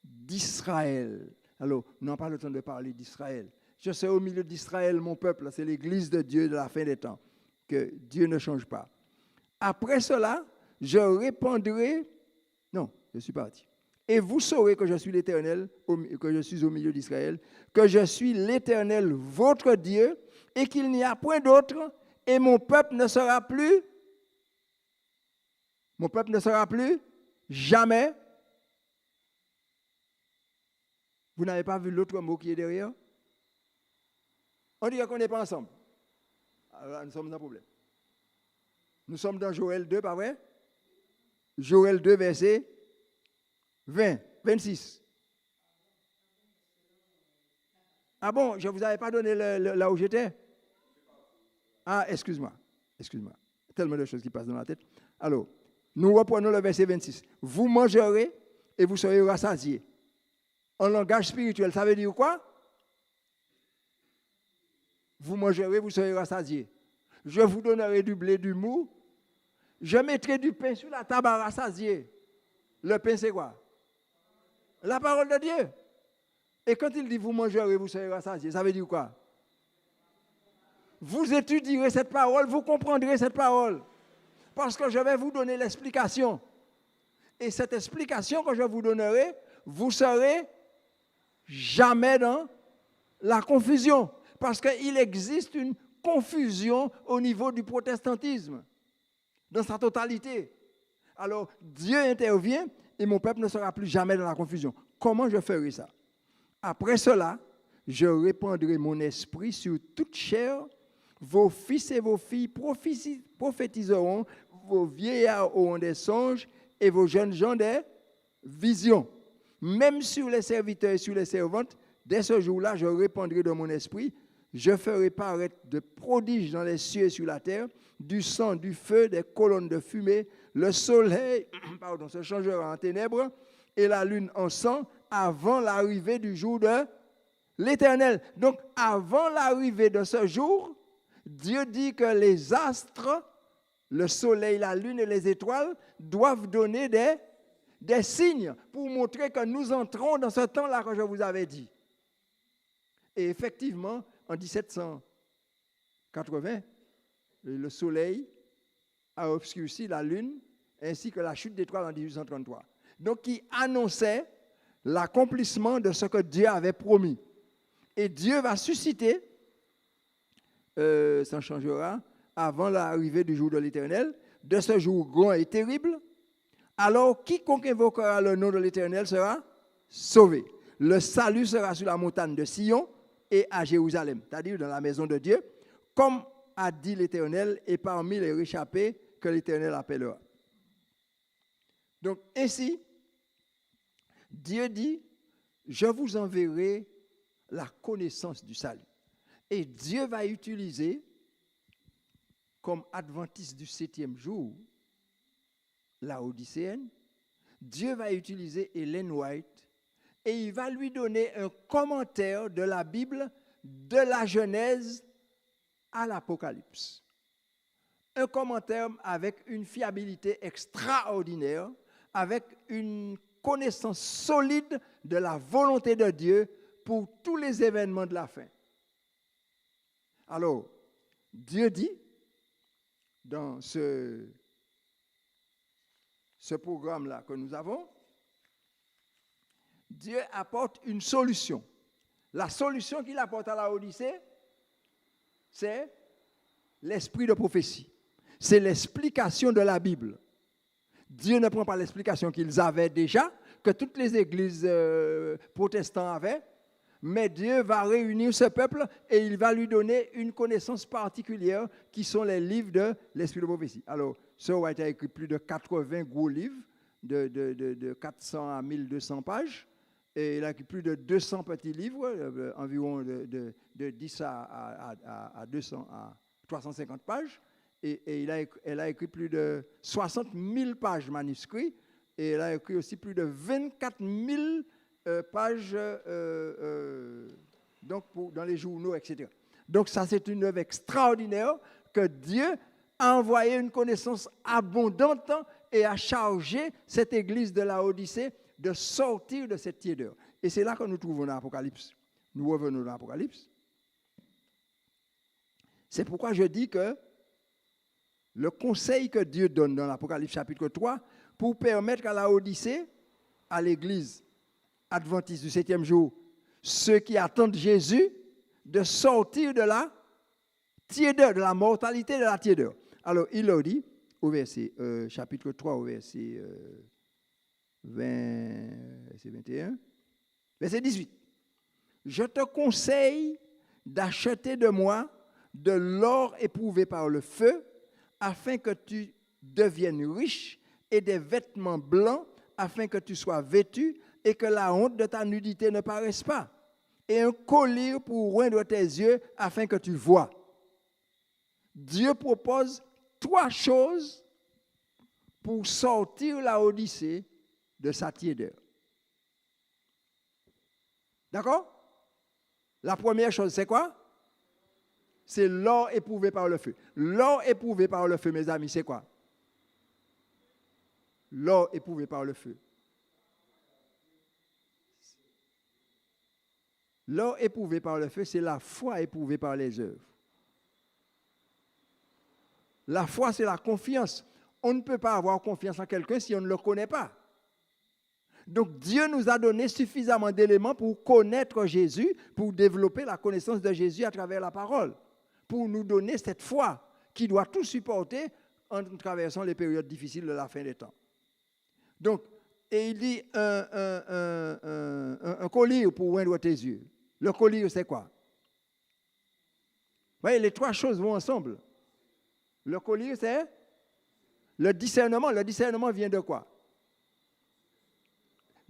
d'Israël. Alors, nous n'avons pas le temps de parler d'Israël. Je serai au milieu d'Israël, mon peuple. C'est l'église de Dieu de la fin des temps. Que Dieu ne change pas. Après cela, je répandrai... Non, je suis parti. Et vous saurez que je suis l'Éternel, que je suis au milieu d'Israël, que je suis l'Éternel, votre Dieu, et qu'il n'y a point d'autre, et mon peuple ne sera plus jamais. Vous n'avez pas vu l'autre mot qui est derrière? On dirait qu'on n'est pas ensemble. Alors, nous sommes dans un problème. Nous sommes dans Joël 2, pas vrai? Joël 2, verset 20, 26. Ah bon, je ne vous avais pas donné là où j'étais? Ah, excuse-moi. Tellement de choses qui passent dans la tête. Alors, nous reprenons le verset 26. Vous mangerez et vous serez rassasiés. En langage spirituel, ça veut dire quoi? Vous mangerez, vous serez rassasiés. Je vous donnerai du blé, du mou. Je mettrai du pain sur la table à rassasier. Le pain, c'est quoi? La parole de Dieu. Et quand il dit vous mangerez, vous serez rassasiés, ça veut dire quoi? Vous étudierez cette parole, vous comprendrez cette parole. Parce que je vais vous donner l'explication. Et cette explication que je vous donnerai, vous serez jamais dans la confusion. Parce qu'il existe une confusion au niveau du protestantisme, dans sa totalité. Alors, Dieu intervient et mon peuple ne sera plus jamais dans la confusion. Comment je ferai ça? Après cela, je répandrai mon esprit sur toute chair. Vos fils et vos filles prophétiseront, vos vieillards auront des songes et vos jeunes gens des vision. Même sur les serviteurs et sur les servantes, dès ce jour-là, je répandrai de mon esprit. Je ferai paraître de prodiges dans les cieux et sur la terre, du sang, du feu, des colonnes de fumée. Le soleil se changera en ténèbres et la lune en sang avant l'arrivée du jour de l'Éternel. Donc, avant l'arrivée de ce jour, Dieu dit que les astres, le soleil, la lune et les étoiles doivent donner des signes pour montrer que nous entrons dans ce temps-là que je vous avais dit. Et effectivement, en 1780, le soleil a obscurci la lune ainsi que la chute d'étoiles en 1833. Donc, qui annonçait l'accomplissement de ce que Dieu avait promis. Et Dieu va susciter, ça changera, avant l'arrivée du jour de l'Éternel, de ce jour grand et terrible. Alors, quiconque invoquera le nom de l'Éternel sera sauvé. Le salut sera sur la montagne de Sion et à Jérusalem, c'est-à-dire dans la maison de Dieu, comme a dit l'Éternel, et parmi les réchappés que l'Éternel appellera. Donc, ainsi, Dieu dit, je vous enverrai la connaissance du salut. Et Dieu va utiliser, comme adventiste du 7e jour, la Odysséenne. Dieu va utiliser Ellen White et il va lui donner un commentaire de la Bible de la Genèse à l'Apocalypse. Un commentaire avec une fiabilité extraordinaire, avec une connaissance solide de la volonté de Dieu pour tous les événements de la fin. Alors, Dieu dit, dans ce programme-là que nous avons, Dieu apporte une solution. La solution qu'il apporte à la Odyssée, c'est l'esprit de prophétie. C'est l'explication de la Bible. Dieu ne prend pas l'explication qu'ils avaient déjà, que toutes les églises protestantes avaient, mais Dieu va réunir ce peuple et il va lui donner une connaissance particulière qui sont les livres de l'esprit de prophétie. Alors, Sir White a écrit plus de 80 gros livres de 400 à 1200 pages et il a écrit plus de 200 petits livres, environ de 10 à 200 à 350 pages et elle a écrit plus de 60 000 pages manuscrits et elle a écrit aussi plus de 24 000 pages donc dans les journaux, etc. Donc ça, c'est une œuvre extraordinaire que Dieu a envoyé une connaissance abondante et a chargé cette église de la Odyssée de sortir de cette tiédeur. Et c'est là que nous trouvons dans l'Apocalypse. Nous revenons dans l'Apocalypse. C'est pourquoi je dis que le conseil que Dieu donne dans l'Apocalypse chapitre 3 pour permettre à la Odyssée, à l'église adventiste du 7e jour, ceux qui attendent Jésus, de sortir de la tiédeur, de la mortalité de la tiédeur. Alors, il leur dit, au verset, chapitre 3, au verset 21, verset 18. Je te conseille d'acheter de moi de l'or éprouvé par le feu, afin que tu deviennes riche, et des vêtements blancs, afin que tu sois vêtu, et que la honte de ta nudité ne paraisse pas, et un collier pour oindre tes yeux, afin que tu vois. Dieu propose 3 choses pour sortir la Odyssée de sa tiédeur. D'accord? La première chose, c'est quoi? C'est l'or éprouvé par le feu. L'or éprouvé par le feu, mes amis, c'est quoi? L'or éprouvé par le feu. L'or éprouvé par le feu, c'est la foi éprouvée par les œuvres. La foi, c'est la confiance. On ne peut pas avoir confiance en quelqu'un si on ne le connaît pas. Donc Dieu nous a donné suffisamment d'éléments pour connaître Jésus, pour développer la connaissance de Jésus à travers la parole, pour nous donner cette foi qui doit tout supporter en traversant les périodes difficiles de la fin des temps. Donc, et il dit un collier pour oindre tes yeux. Le collier, c'est quoi? Vous voyez, les 3 choses vont ensemble. Le collier, c'est le discernement. Le discernement vient de quoi?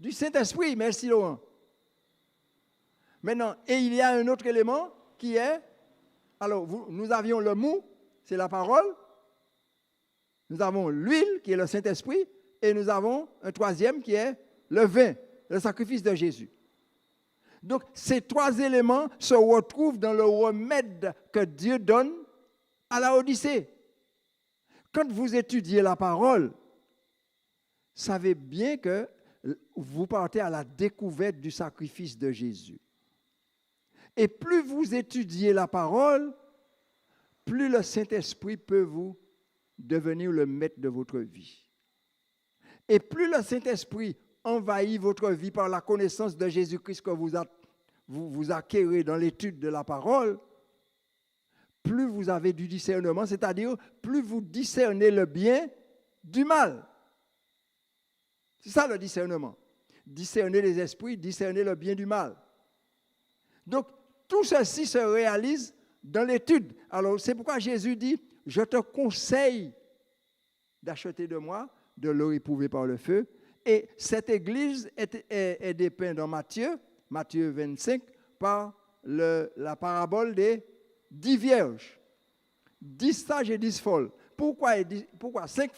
Du Saint-Esprit, merci Laurent. Maintenant, et il y a un autre élément qui est, alors nous avions le mou, c'est la parole, nous avons l'huile qui est le Saint-Esprit, et nous avons un troisième qui est le vin, le sacrifice de Jésus. Donc, ces trois éléments se retrouvent dans le remède que Dieu donne à la Odyssée. Quand vous étudiez la parole, savez bien que vous partez à la découverte du sacrifice de Jésus. Et plus vous étudiez la parole, plus le Saint-Esprit peut vous devenir le maître de votre vie. Et plus le Saint-Esprit envahit votre vie par la connaissance de Jésus-Christ que vous acquérez dans l'étude de la parole, plus vous avez du discernement, c'est-à-dire plus vous discernez le bien du mal. C'est ça le discernement. Discerner les esprits, discerner le bien du mal. Donc, tout ceci se réalise dans l'étude. Alors, c'est pourquoi Jésus dit, je te conseille d'acheter de moi de l'eau éprouvée par le feu. Et cette église est dépeinte dans Matthieu 25, par la parabole des 10 vierges. 10 sages et 10 folles. Pourquoi 5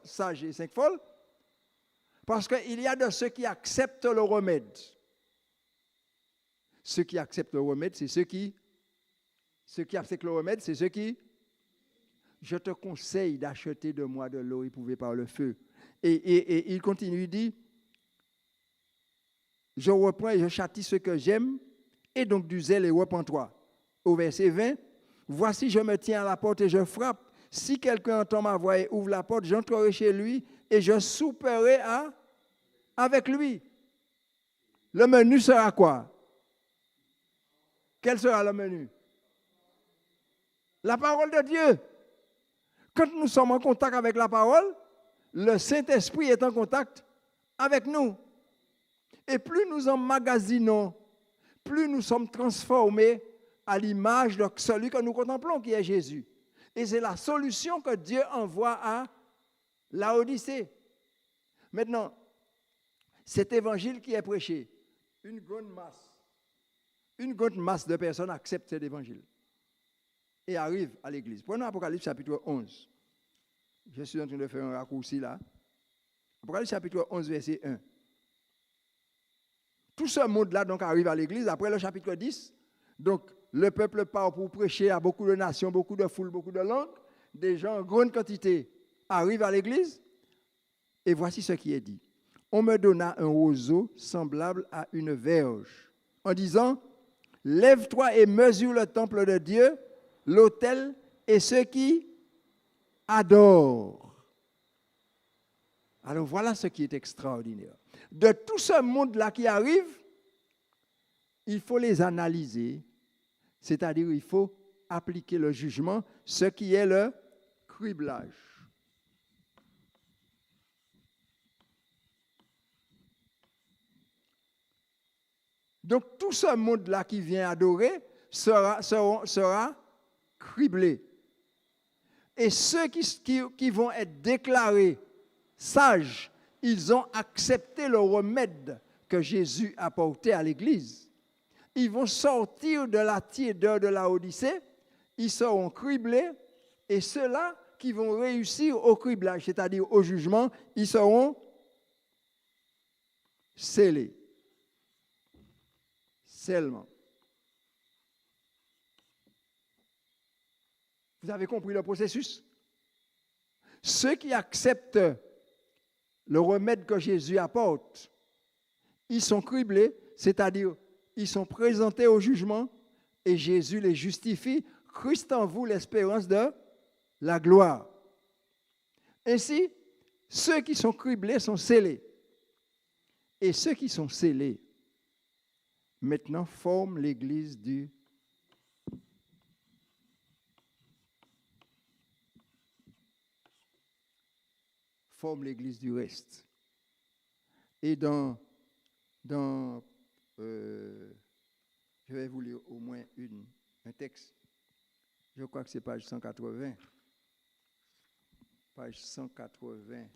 sages et 5 folles? Parce qu'il y a de ceux qui acceptent le remède. Ceux qui acceptent le remède, c'est ceux qui acceptent le remède, c'est ceux qui... Je te conseille d'acheter de moi de l'eau éprouvée par le feu. Et il continue, il dit, je reprends et je châtie ceux que j'aime, et donc du zèle et repens-toi. Au verset 20, voici je me tiens à la porte et je frappe. Si quelqu'un entend ma voix et ouvre la porte, j'entrerai chez lui et je souperai avec lui. Le menu sera quoi? Quel sera le menu? La parole de Dieu. Quand nous sommes en contact avec la parole, le Saint-Esprit est en contact avec nous. Et plus nous emmagasinons, plus nous sommes transformés à l'image de celui que nous contemplons, qui est Jésus. Et c'est la solution que Dieu envoie à la Odyssée. Maintenant, cet évangile qui est prêché, une grande masse de personnes acceptent cet évangile et arrivent à l'église. Prenons Apocalypse chapitre 11. Je suis en train de faire un raccourci là. Apocalypse chapitre 11, verset 1. Tout ce monde-là donc arrive à l'église. Après le chapitre 10, donc le peuple part pour prêcher à beaucoup de nations, beaucoup de foules, beaucoup de langues. Des gens en grande quantité arrivent à l'église. Et voici ce qui est dit. On me donna un roseau semblable à une verge, en disant, lève-toi et mesure le temple de Dieu, l'autel et ceux qui adorent. Alors voilà ce qui est extraordinaire. De tout ce monde-là qui arrive, il faut les analyser, c'est-à-dire il faut appliquer le jugement, ce qui est le criblage. Donc tout ce monde-là qui vient adorer sera criblé. Et ceux qui vont être déclarés sages, ils ont accepté le remède que Jésus a apporté à l'Église. Ils vont sortir de la tiédeur de la Odyssée, ils seront criblés, et ceux-là qui vont réussir au criblage, c'est-à-dire au jugement, ils seront scellés. Seulement. Vous avez compris le processus? Ceux qui acceptent le remède que Jésus apporte, ils sont criblés, c'est-à-dire ils sont présentés au jugement et Jésus les justifie. Christ en vous, l'espérance de la gloire. Ainsi, ceux qui sont criblés sont scellés. Et ceux qui sont scellés, maintenant, forment l'église du reste. Et je vais vous lire au moins un texte. Je crois que c'est page 180. Page 180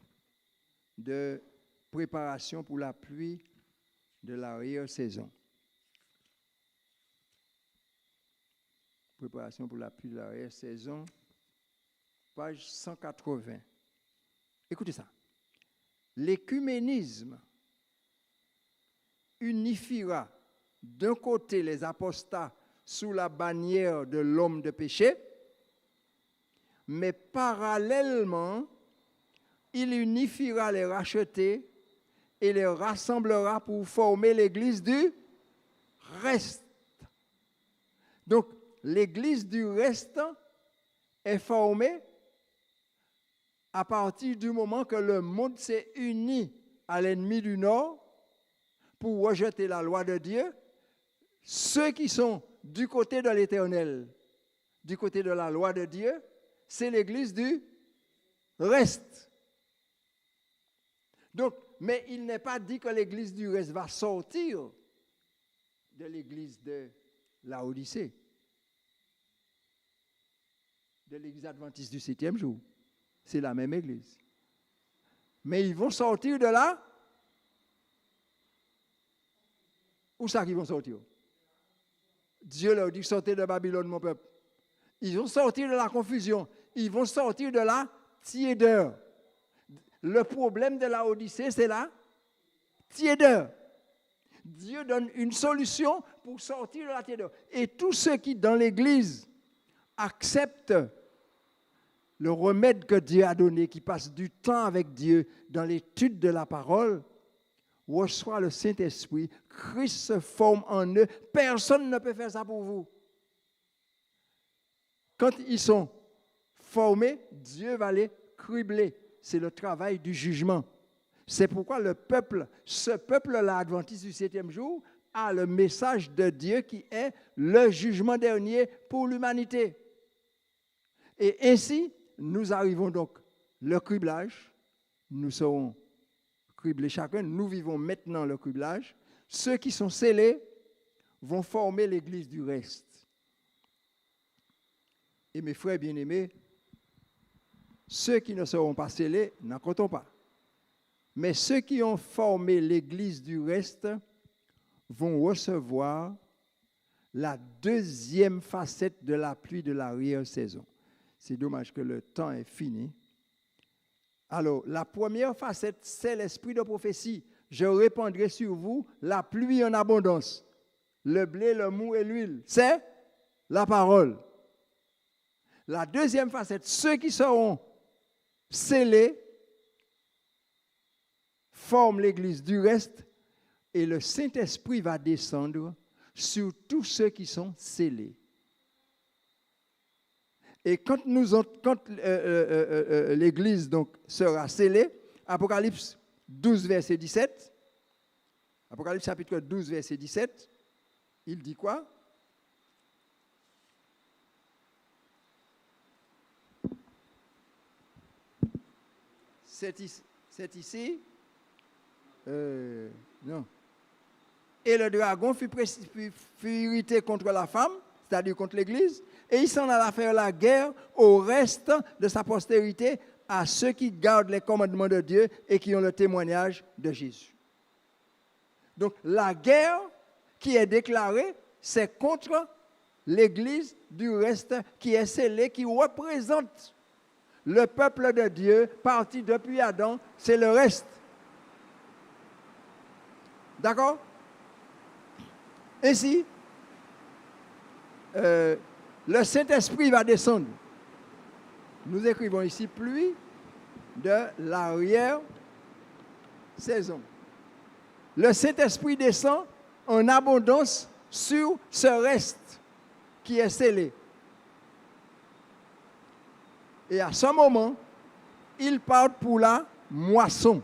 de préparation pour la pluie de l'arrière-saison. Préparation pour la pluie de l'arrière-saison, page 180. Écoutez ça. L'écuménisme unifiera d'un côté les apostats sous la bannière de l'homme de péché, mais parallèlement, il unifiera les rachetés et les rassemblera pour former l'église du reste. Donc, l'église du reste est formée à partir du moment que le monde s'est uni à l'ennemi du Nord pour rejeter la loi de Dieu. Ceux qui sont du côté de l'Éternel, du côté de la loi de Dieu, c'est l'église du reste. Donc, mais il n'est pas dit que l'église du reste va sortir de l'église de Laodicée, de l'église adventiste du 7e jour. C'est la même église. Mais ils vont sortir de là. Où ça qu'ils vont sortir? Dieu leur dit, sortez de Babylone, mon peuple. Ils vont sortir de la confusion. Ils vont sortir de la tiédeur. Le problème de la Odyssée, c'est la tiédeur. Dieu donne une solution pour sortir de la tiédeur. Et tous ceux qui, dans l'Église, acceptent le remède que Dieu a donné, qui passent du temps avec Dieu dans l'étude de la parole, reçoivent le Saint-Esprit, Christ se forme en eux. Personne ne peut faire ça pour vous. Quand ils sont formés, Dieu va les cribler. C'est le travail du jugement. C'est pourquoi ce peuple-là, adventiste du 7e jour, a le message de Dieu qui est le jugement dernier pour l'humanité. Et ainsi, nous arrivons donc le criblage. Nous serons criblés chacun. Nous vivons maintenant le criblage. Ceux qui sont scellés vont former l'église du reste. Et mes frères bien-aimés, ceux qui ne seront pas scellés, n'en comptons pas. Mais ceux qui ont formé l'église du reste vont recevoir la deuxième facette de la pluie de l'arrière-saison. C'est dommage que le temps est fini. Alors, la première facette, c'est l'esprit de prophétie. Je répandrai sur vous la pluie en abondance. Le blé, le mou et l'huile. C'est la parole. La deuxième facette, ceux qui seront scellés forment l'église du reste et le Saint-Esprit va descendre sur tous ceux qui sont scellés. Et quand l'église donc sera scellée, Apocalypse 12, verset 17, Apocalypse chapitre 12, verset 17, il dit quoi? C'est ici. Non. Et le dragon fut irrité contre la femme, c'est-à-dire contre l'Église, et il s'en alla faire la guerre au reste de sa postérité, à ceux qui gardent les commandements de Dieu et qui ont le témoignage de Jésus. Donc la guerre qui est déclarée, c'est contre l'Église du reste qui est scellée, qui représente le peuple de Dieu, parti depuis Adam, c'est le reste. D'accord? Ainsi, le Saint-Esprit va descendre. Nous écrivons ici pluie de l'arrière-saison. Le Saint-Esprit descend en abondance sur ce reste qui est scellé. Et à ce moment, ils partent pour la moisson.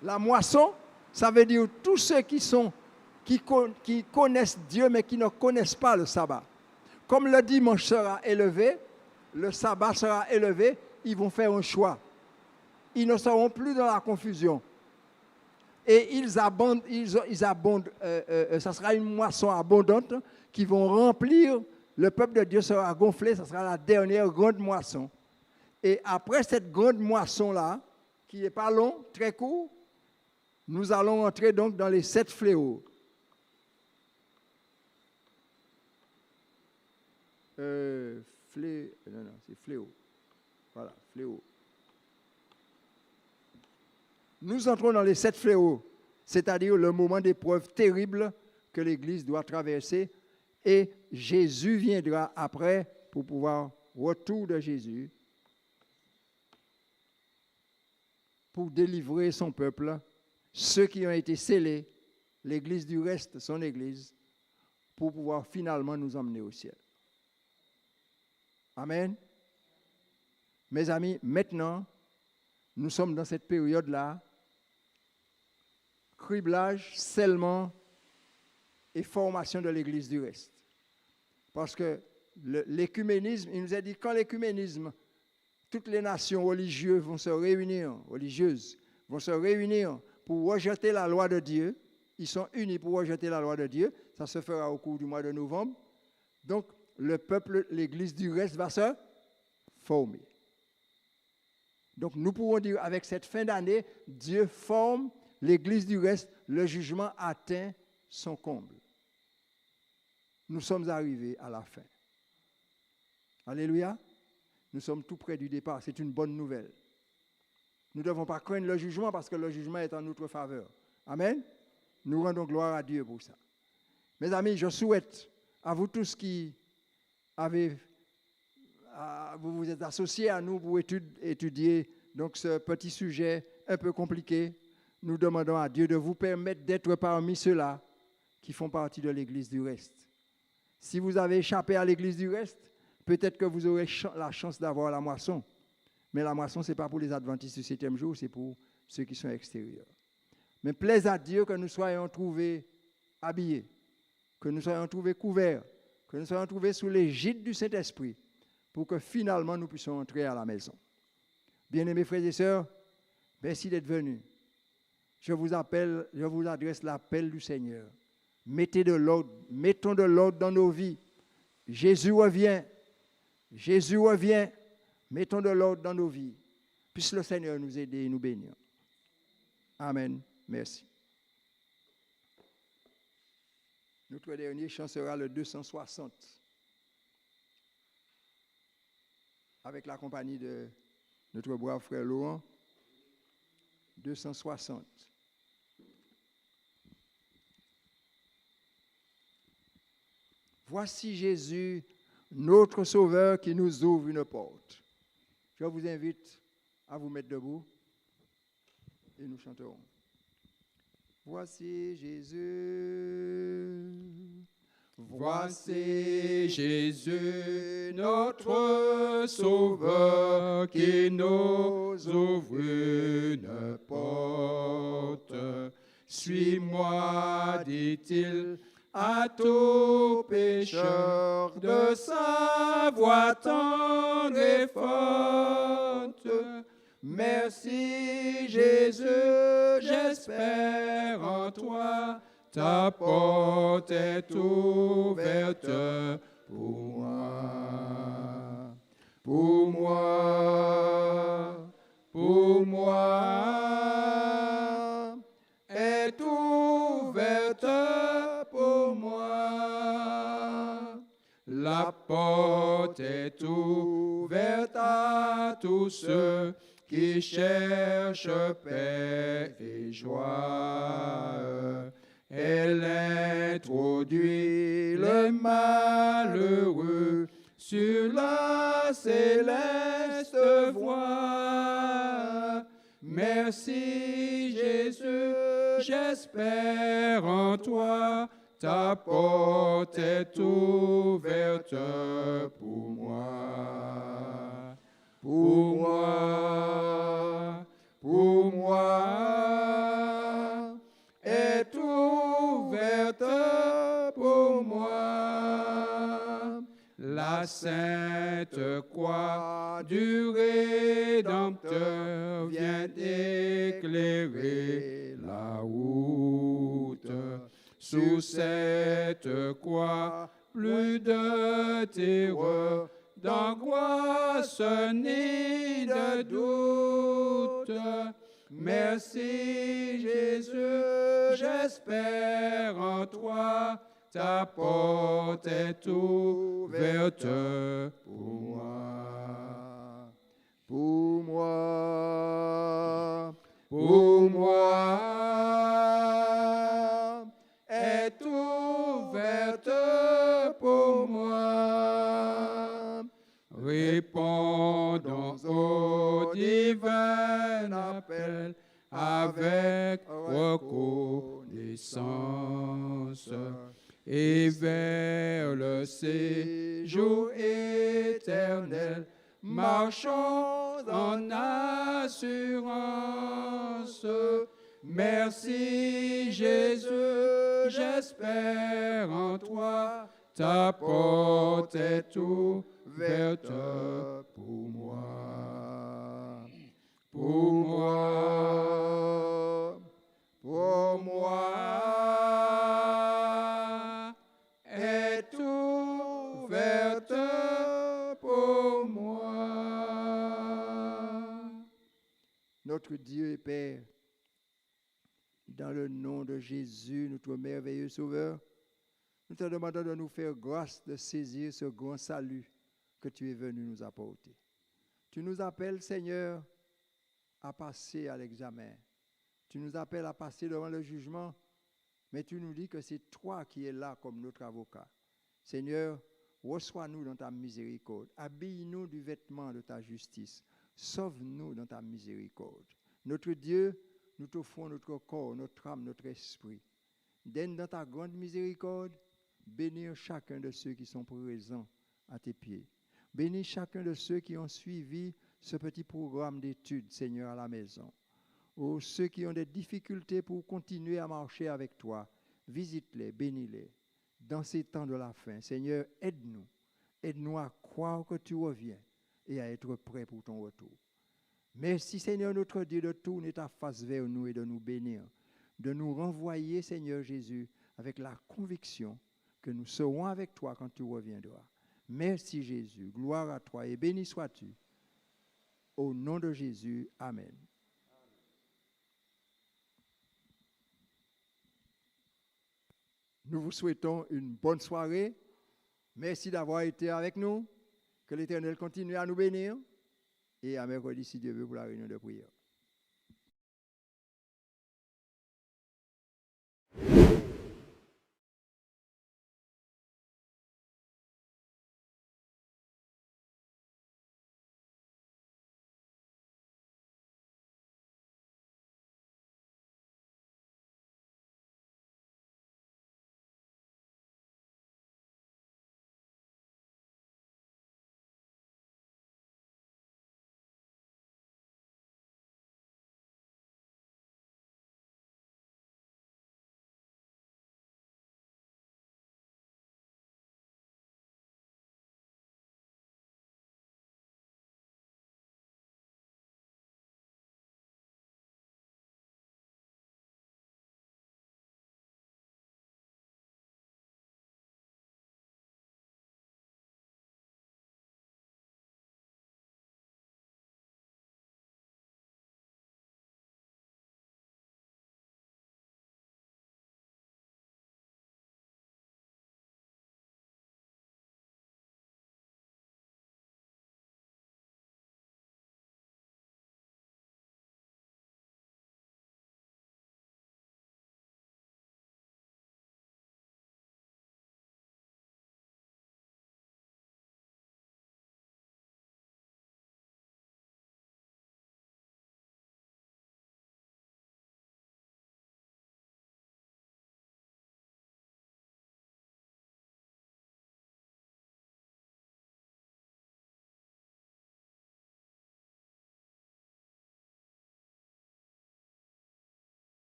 La moisson, ça veut dire tous ceux qui connaissent Dieu mais qui ne connaissent pas le sabbat. Comme le dimanche sera élevé, le sabbat sera élevé, ils vont faire un choix. Ils ne seront plus dans la confusion. Et ça sera une moisson abondante qui vont remplir, le peuple de Dieu sera gonflé, ça sera la dernière grande moisson. Et après cette grande moisson-là, qui n'est pas long, très court, nous allons entrer donc dans les 7 fléaux. Non, c'est fléau. Voilà, fléau. Nous entrons dans les 7 fléaux, c'est-à-dire le moment d'épreuve terrible que l'Église doit traverser. Et Jésus viendra après pour pouvoir, retour de Jésus, pour délivrer son peuple, ceux qui ont été scellés, l'Église du reste, son Église, pour pouvoir finalement nous emmener au ciel. Amen. Mes amis, maintenant, nous sommes dans cette période-là, criblage, scellement et formation de l'Église du reste. Parce que l'écuménisme, il nous a dit, quand l'écuménisme, toutes les nations religieuses vont se réunir pour rejeter la loi de Dieu. Ils sont unis pour rejeter la loi de Dieu. Ça se fera au cours du mois de novembre. Donc, le peuple, l'Église du reste va se former. Donc, nous pouvons dire, avec cette fin d'année, Dieu forme l'Église du reste. Le jugement atteint son comble. Nous sommes arrivés à la fin. Alléluia. Nous sommes tout près du départ. C'est une bonne nouvelle. Nous ne devons pas craindre le jugement parce que le jugement est en notre faveur. Amen. Nous rendons gloire à Dieu pour ça. Mes amis, je souhaite à vous tous qui vous vous êtes associés à nous pour étudier donc ce petit sujet un peu compliqué. Nous demandons à Dieu de vous permettre d'être parmi ceux-là qui font partie de l'Église du reste. Si vous avez échappé à l'Église du reste, peut-être que vous aurez la chance d'avoir la moisson. Mais la moisson, ce n'est pas pour les adventistes du 7e jour, c'est pour ceux qui sont extérieurs. Mais plaise à Dieu que nous soyons trouvés habillés, que nous soyons trouvés couverts, que nous soyons trouvés sous l'égide du Saint-Esprit, pour que finalement nous puissions entrer à la maison. Bien-aimés frères et sœurs, merci d'être venus. Je vous adresse l'appel du Seigneur. Mettons de l'ordre dans nos vies. Jésus revient. Mettons de l'ordre dans nos vies. Puisse le Seigneur nous aider et nous bénir. Amen. Merci. Notre dernier chant sera le 260. Avec la compagnie de notre brave frère Laurent. 260. Voici Jésus, notre Sauveur, qui nous ouvre une porte. Je vous invite à vous mettre debout et nous chanterons. Voici Jésus. Voici Jésus, notre Sauveur, qui nous ouvre une porte. Suis-moi, dit-il, à tout pécheur de sa voix tendre et forte. Merci Jésus, j'espère en toi. Ta porte est ouverte pour moi. Pour moi, pour moi, est ouverte pour moi. La porte est ouverte à tous ceux qui cherchent paix et joie. Elle introduit les malheureux sur la céleste voie. Merci Jésus, j'espère en toi. Ta porte est ouverte pour moi. Pour moi, pour moi, est ouverte pour moi. La sainte croix du Rédempteur vient éclairer la route. Sous cette croix, plus de terreur, d'angoisse ni je doute. Merci Jésus, j'espère en toi. Ta porte est ouverte pour moi. Pour moi, Pour moi est ouverte pour moi. Répondons au divin appel avec reconnaissance et vers le séjour éternel. Marchons en assurance. Merci Jésus, j'espère en toi. Ta porte est ouverte pour moi. Pour moi. Pour moi. Est ouverte pour moi. Notre Dieu et Père, dans le nom de Jésus, notre merveilleux Sauveur, nous te demandons de nous faire grâce de saisir ce grand salut que tu es venu nous apporter. Tu nous appelles, Seigneur, à passer à l'examen. Tu nous appelles à passer devant le jugement, mais tu nous dis que c'est toi qui es là comme notre avocat. Seigneur, reçois-nous dans ta miséricorde. Habille-nous du vêtement de ta justice. Sauve-nous dans ta miséricorde. Notre Dieu, nous t'offrons notre corps, notre âme, notre esprit. Daigne dans ta grande miséricorde bénir chacun de ceux qui sont présents à tes pieds. Bénis chacun de ceux qui ont suivi ce petit programme d'études, Seigneur, à la maison. Ou ceux qui ont des difficultés pour continuer à marcher avec toi, visite-les, bénis-les. Dans ces temps de la fin, Seigneur, aide-nous. Aide-nous à croire que tu reviens et à être prêts pour ton retour. Merci, Seigneur, notre Dieu, de tourner ta face vers nous et de nous bénir, de nous renvoyer, Seigneur Jésus, avec la conviction que nous serons avec toi quand tu reviendras. Merci, Jésus. Gloire à toi et béni sois-tu. Au nom de Jésus, amen. Nous vous souhaitons une bonne soirée. Merci d'avoir été avec nous. Que l'Éternel continue à nous bénir. Et à mercredi, si Dieu veut, pour la réunion de prière.